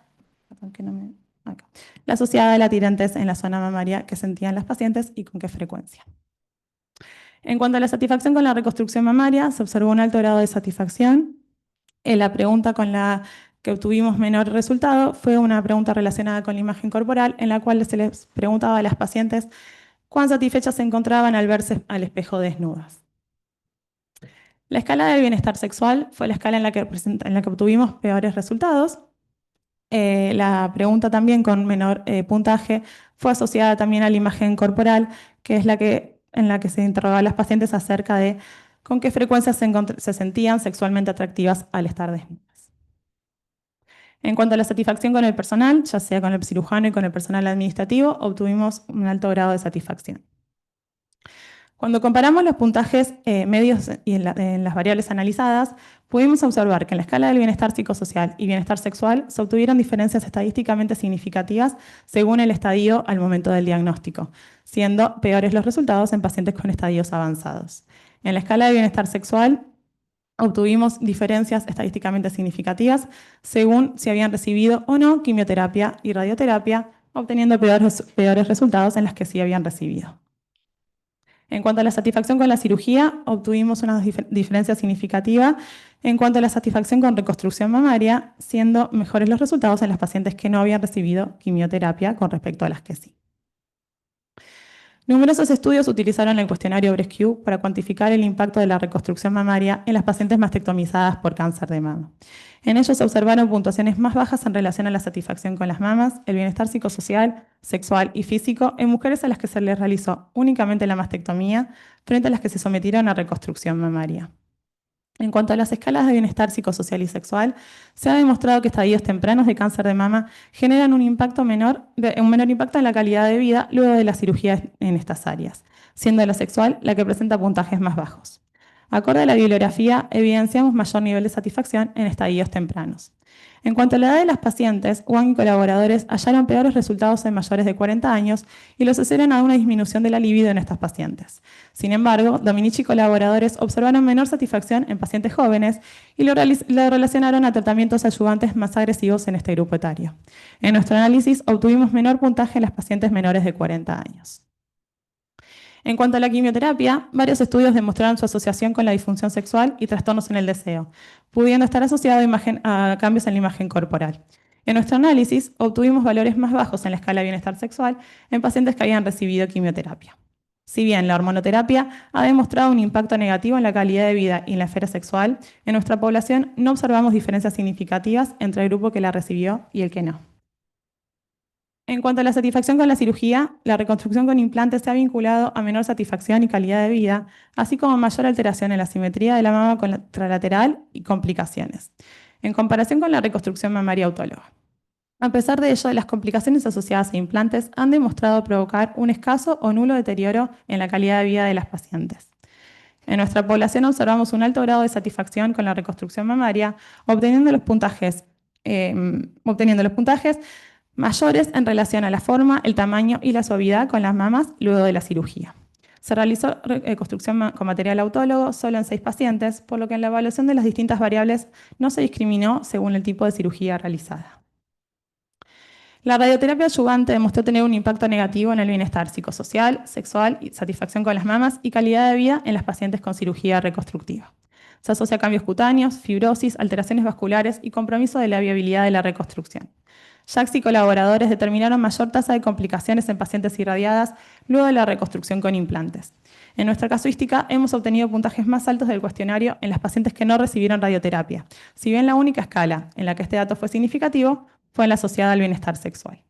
tiroides en la zona mamaria que sentían las pacientes y con qué frecuencia. En cuanto a la satisfacción con la reconstrucción mamaria, se observó un alto grado de satisfacción en la pregunta con la que obtuvimos menor resultado fue una pregunta relacionada con la imagen corporal, en la cual se les preguntaba a las pacientes cuán satisfechas se encontraban al verse al espejo desnudas. La escala del bienestar sexual fue la escala en la que obtuvimos peores resultados. La pregunta también con menor puntaje fue asociada también a la imagen corporal, que es en la que se interrogaba a las pacientes acerca de con qué frecuencia se sentían sexualmente atractivas al estar desnudas. En cuanto a la satisfacción con el personal, ya sea con el cirujano y con el personal administrativo, obtuvimos un alto grado de satisfacción. Cuando comparamos los puntajes medios y en las variables analizadas, pudimos observar que en la escala del bienestar psicosocial y bienestar sexual se obtuvieron diferencias estadísticamente significativas según el estadio al momento del diagnóstico, siendo peores los resultados en pacientes con estadios avanzados. En la escala de bienestar sexual obtuvimos diferencias estadísticamente significativas según si habían recibido o no quimioterapia y radioterapia, obteniendo peores resultados en las que sí habían recibido. En cuanto a la satisfacción con la cirugía, obtuvimos una diferencia significativa en cuanto a la satisfacción con reconstrucción mamaria, siendo mejores los resultados en las pacientes que no habían recibido quimioterapia con respecto a las que sí. Numerosos estudios utilizaron el cuestionario BRESQ para cuantificar el impacto de la reconstrucción mamaria en las pacientes mastectomizadas por cáncer de mama. En ellos se observaron puntuaciones más bajas en relación a la satisfacción con las mamas, el bienestar psicosocial, sexual y físico en mujeres a las que se les realizó únicamente la mastectomía frente a las que se sometieron a reconstrucción mamaria. En cuanto a las escalas de bienestar psicosocial y sexual, se ha demostrado que estadios tempranos de cáncer de mama generan un menor impacto en la calidad de vida luego de la cirugía en estas áreas, siendo la sexual la que presenta puntajes más bajos. Acorde a la bibliografía, evidenciamos mayor nivel de satisfacción en estadios tempranos. En cuanto a la edad de las pacientes, Wang y colaboradores hallaron peores resultados en mayores de 40 años y lo asociaron a una disminución de la libido en estas pacientes. Sin embargo, Dominici y colaboradores observaron menor satisfacción en pacientes jóvenes y lo relacionaron a tratamientos adyuvantes más agresivos en este grupo etario. En nuestro análisis, obtuvimos menor puntaje en las pacientes menores de 40 años. En cuanto a la quimioterapia, varios estudios demostraron su asociación con la disfunción sexual y trastornos en el deseo, pudiendo estar asociado a cambios en la imagen corporal. En nuestro análisis, obtuvimos valores más bajos en la escala de bienestar sexual en pacientes que habían recibido quimioterapia. Si bien la hormonoterapia ha demostrado un impacto negativo en la calidad de vida y en la esfera sexual, en nuestra población no observamos diferencias significativas entre el grupo que la recibió y el que no. En cuanto a la satisfacción con la cirugía, la reconstrucción con implantes se ha vinculado a menor satisfacción y calidad de vida, así como mayor alteración en la simetría de la mama contralateral y complicaciones, en comparación con la reconstrucción mamaria autóloga. A pesar de ello, las complicaciones asociadas a implantes han demostrado provocar un escaso o nulo deterioro en la calidad de vida de las pacientes. En nuestra población observamos un alto grado de satisfacción con la reconstrucción mamaria, obteniendo los puntajes mayores en relación a la forma, el tamaño y la suavidad con las mamas luego de la cirugía. Se realizó reconstrucción con material autólogo solo en 6 pacientes, por lo que en la evaluación de las distintas variables no se discriminó según el tipo de cirugía realizada. La radioterapia adyuvante demostró tener un impacto negativo en el bienestar psicosocial, sexual, satisfacción con las mamas y calidad de vida en las pacientes con cirugía reconstructiva. Se asocia a cambios cutáneos, fibrosis, alteraciones vasculares y compromiso de la viabilidad de la reconstrucción. Jacks y colaboradores determinaron mayor tasa de complicaciones en pacientes irradiadas luego de la reconstrucción con implantes. En nuestra casuística hemos obtenido puntajes más altos del cuestionario en las pacientes que no recibieron radioterapia, si bien la única escala en la que este dato fue significativo fue la asociada al bienestar sexual.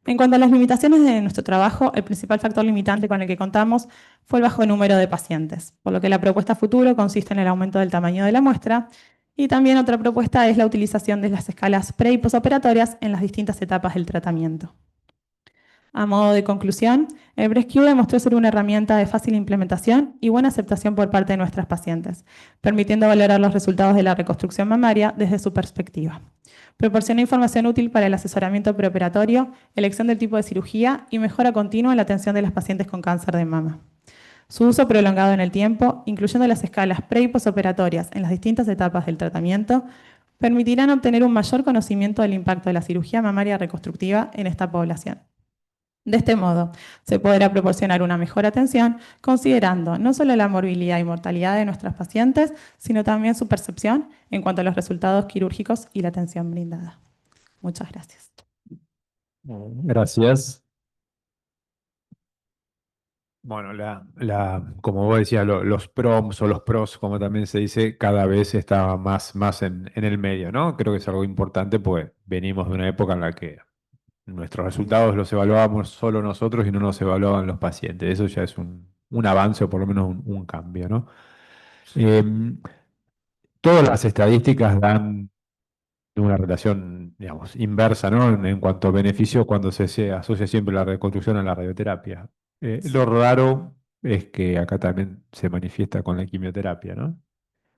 En cuanto a las limitaciones de nuestro trabajo, el principal factor limitante con el que contamos fue el bajo número de pacientes, por lo que la propuesta futuro consiste en el aumento del tamaño de la muestra, y también otra propuesta es la utilización de las escalas pre- y posoperatorias en las distintas etapas del tratamiento. A modo de conclusión, el BRESQ demostró ser una herramienta de fácil implementación y buena aceptación por parte de nuestras pacientes, permitiendo valorar los resultados de la reconstrucción mamaria desde su perspectiva. Proporciona información útil para el asesoramiento preoperatorio, elección del tipo de cirugía y mejora continua en la atención de las pacientes con cáncer de mama. Su uso prolongado en el tiempo, incluyendo las escalas pre- y posoperatorias en las distintas etapas del tratamiento, permitirán obtener un mayor conocimiento del impacto de la cirugía mamaria reconstructiva en esta población. De este modo, se podrá proporcionar una mejor atención considerando no solo la morbilidad y mortalidad de nuestras pacientes, sino también su percepción en cuanto a los resultados quirúrgicos y la atención brindada. Muchas gracias. Gracias. Bueno, como vos decías, los proms o los pros, como también se dice, cada vez está más en el medio, ¿no? Creo que es algo importante, pues venimos de una época en la que nuestros resultados los evaluábamos solo nosotros y no nos evaluaban los pacientes. Eso ya es un avance o por lo menos un cambio, ¿no? Em, Todas las estadísticas dan una relación, digamos, inversa, ¿no? En cuanto a beneficio, cuando se asocia siempre la reconstrucción a la radioterapia. Lo raro es que acá también se manifiesta con la quimioterapia, ¿no?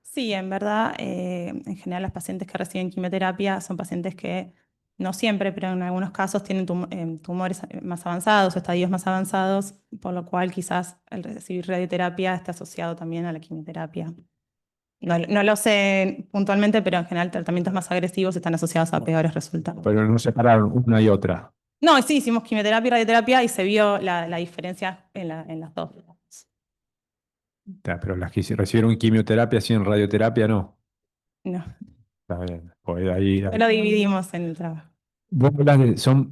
Sí, en verdad, en general las pacientes que reciben quimioterapia son pacientes que no siempre, pero en algunos casos tienen tumores más avanzados o estadios más avanzados, por lo cual quizás el recibir radioterapia está asociado también a la quimioterapia. No lo sé puntualmente, pero en general tratamientos más agresivos están asociados a peores resultados. Pero no separaron una y otra. No, sí, hicimos quimioterapia y radioterapia y se vio la diferencia en las dos. Pero las que recibieron quimioterapia sin radioterapia, no. No, Está bien. Pues ahí, lo dividimos en el trabajo. vos hablas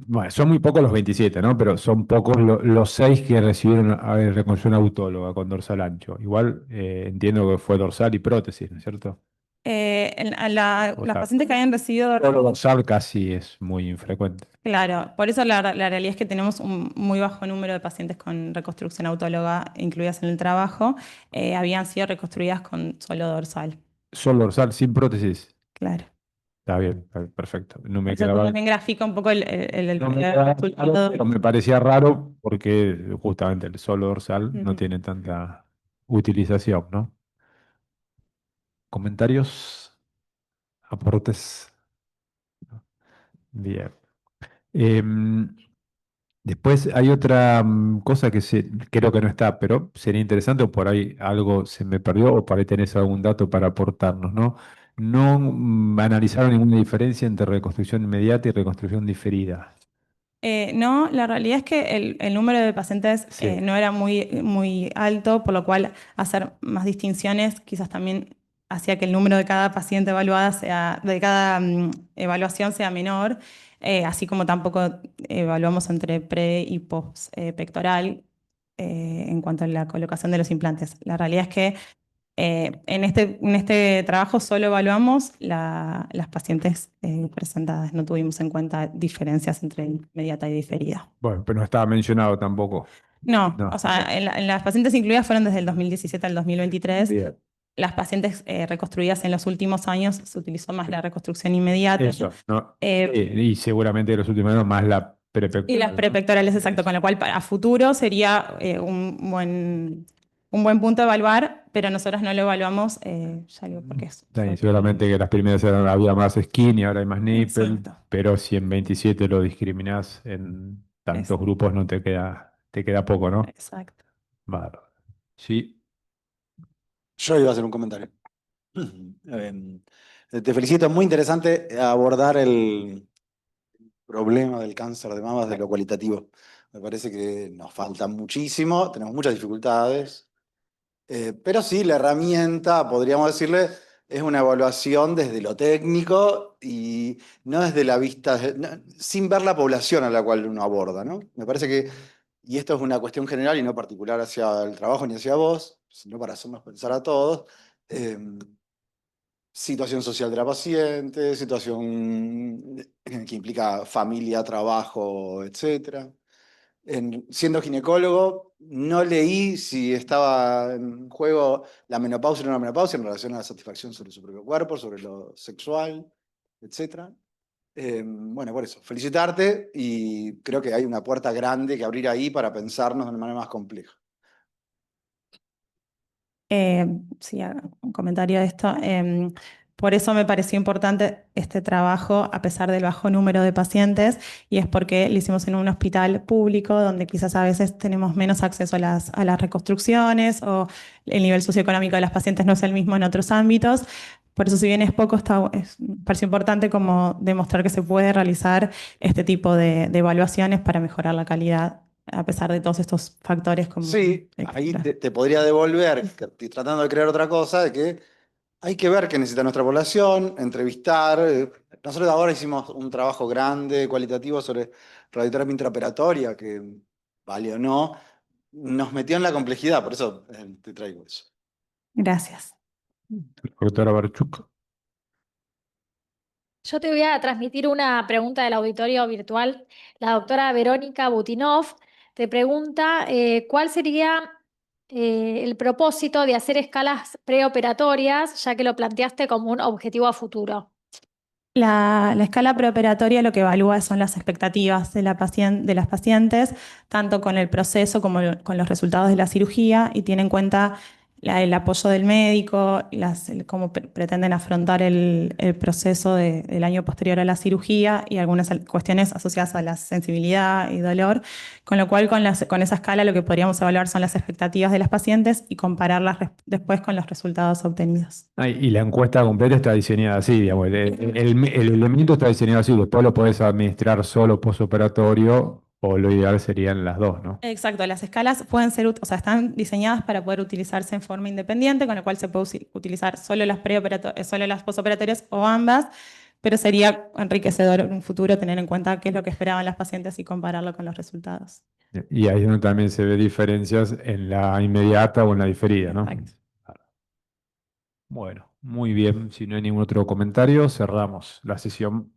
bueno, son muy pocos los 27, ¿no? Pero son pocos los 6 que recibieron reconstrucción autóloga con dorsal ancho. Igual entiendo que fue dorsal y prótesis, ¿no es cierto? O Las sea, pacientes que hayan recibido, solo dorsal casi es muy infrecuente. claro, por eso la realidad es que tenemos un muy bajo número de pacientes con reconstrucción autóloga incluidas en el trabajo. Habían sido reconstruidas con solo dorsal, Solo dorsal, sin prótesis. claro. Está bien, perfecto. No Por me eso quedaba, también grafica un poco el no me quedaba claro, resultado. pero me parecía raro porque justamente el solo dorsal no Ujú. tiene tanta utilización, ¿no? ¿Comentarios? ¿Aportes? Bien. Em, Después hay otra cosa que creo que no está, pero sería interesante o por ahí algo se me perdió o por ahí tenés algún dato para aportarnos, ¿no? No analizaron ninguna diferencia entre reconstrucción inmediata y reconstrucción diferida. No, la realidad es que el número de pacientes Sí, no era muy alto, por lo cual hacer más distinciones quizás también hacía que el número de cada paciente evaluada de cada evaluación sea menor, así como tampoco evaluamos entre pre y post pectoral en cuanto a la colocación de los implantes. La realidad es que en este trabajo solo evaluamos las pacientes presentadas, no tuvimos en cuenta diferencias entre inmediata y diferida. bueno, pero no estaba mencionado tampoco. No, No. o sea, en las pacientes incluidas fueron desde el 2017 al 2023. Bien. Las pacientes reconstruidas en los últimos años se utilizó más la reconstrucción inmediata. Eso, ¿no? Eh, Y seguramente los últimos años más la y las prepectoral, ¿no? prepectorales, exacto, con lo cual a futuro sería un buen punto a evaluar, pero nosotros no lo evaluamos, ya digo, porque es... Está bien, seguramente que las primeras había más skin y ahora hay más nipple, Exacto. pero si en 27 lo discriminás en Es- tantos grupos no te queda poco, ¿no? Exacto. Bárbaro. Sí, Yo iba a hacer un comentario. Em, Te felicito, muy interesante abordar el problema del cáncer de mama desde lo cualitativo. Me parece que nos falta muchísimo, tenemos muchas dificultades, pero sí, la herramienta, podríamos decirle, es una evaluación desde lo técnico y no desde la vista, sin ver la población a la cual uno aborda, ¿no? Me parece que, y esto es una cuestión general y no particular hacia el trabajo ni hacia vos, sino para hacernos pensar a todos. em, Situación social de la paciente, situación que implica familia, trabajo, etc. Siendo ginecólogo, no leí si estaba en juego la menopausia o no la menopausia en relación a la satisfacción sobre su propio cuerpo, sobre lo sexual, etc. Bueno, por eso, felicitarte y creo que hay una puerta grande que abrir ahí para pensarnos de una manera más compleja. Sí, un comentario de esto. Por eso me pareció importante este trabajo, a pesar del bajo número de pacientes, y es porque lo hicimos en un hospital público donde quizás a veces tenemos menos acceso a las reconstrucciones o el nivel socioeconómico de las pacientes no es el mismo en otros ámbitos. Por eso, si bien es poco, me pareció importante como demostrar que se puede realizar este tipo de evaluaciones para mejorar la calidad a pesar de todos estos factores como Sí, ahí extra. te podría devolver, que estoy tratando de crear otra cosa, de que hay que ver qué necesita nuestra población, entrevistar. Nosotros ahora hicimos un trabajo grande, cualitativo sobre radioterapia intraoperatoria, que vale o no, nos metió en la complejidad, por eso te traigo eso. Gracias. Doctora Barchuk. Yo te voy a transmitir una pregunta del auditorio virtual. La doctora Verónica Butinov te pregunta cuál sería el propósito de hacer escalas preoperatorias, ya que lo planteaste como un objetivo a futuro. La escala preoperatoria lo que evalúa son las expectativas de de las pacientes, tanto con el proceso como con los resultados de la cirugía, y tiene en cuenta el apoyo del médico, cómo pretenden afrontar el proceso del año posterior a la cirugía y algunas cuestiones asociadas a la sensibilidad y dolor, con lo cual con esa escala lo que podríamos evaluar son las expectativas de las pacientes y compararlas después con los resultados obtenidos. Y la encuesta completa está diseñada así, digamos, el elemento está diseñado así, después lo podés administrar solo postoperatorio o lo ideal serían las dos, ¿no? Exacto, las escalas pueden ser, o sea, están diseñadas para poder utilizarse en forma independiente, con lo cual se puede utilizar solo solo las posoperatorias o ambas, pero sería enriquecedor en un futuro tener en cuenta qué es lo que esperaban las pacientes y compararlo con los resultados. Y ahí es donde también se ve diferencias en la inmediata o en la diferida, ¿no? Exacto. Bueno, muy bien. Si no hay ningún otro comentario, cerramos la sesión.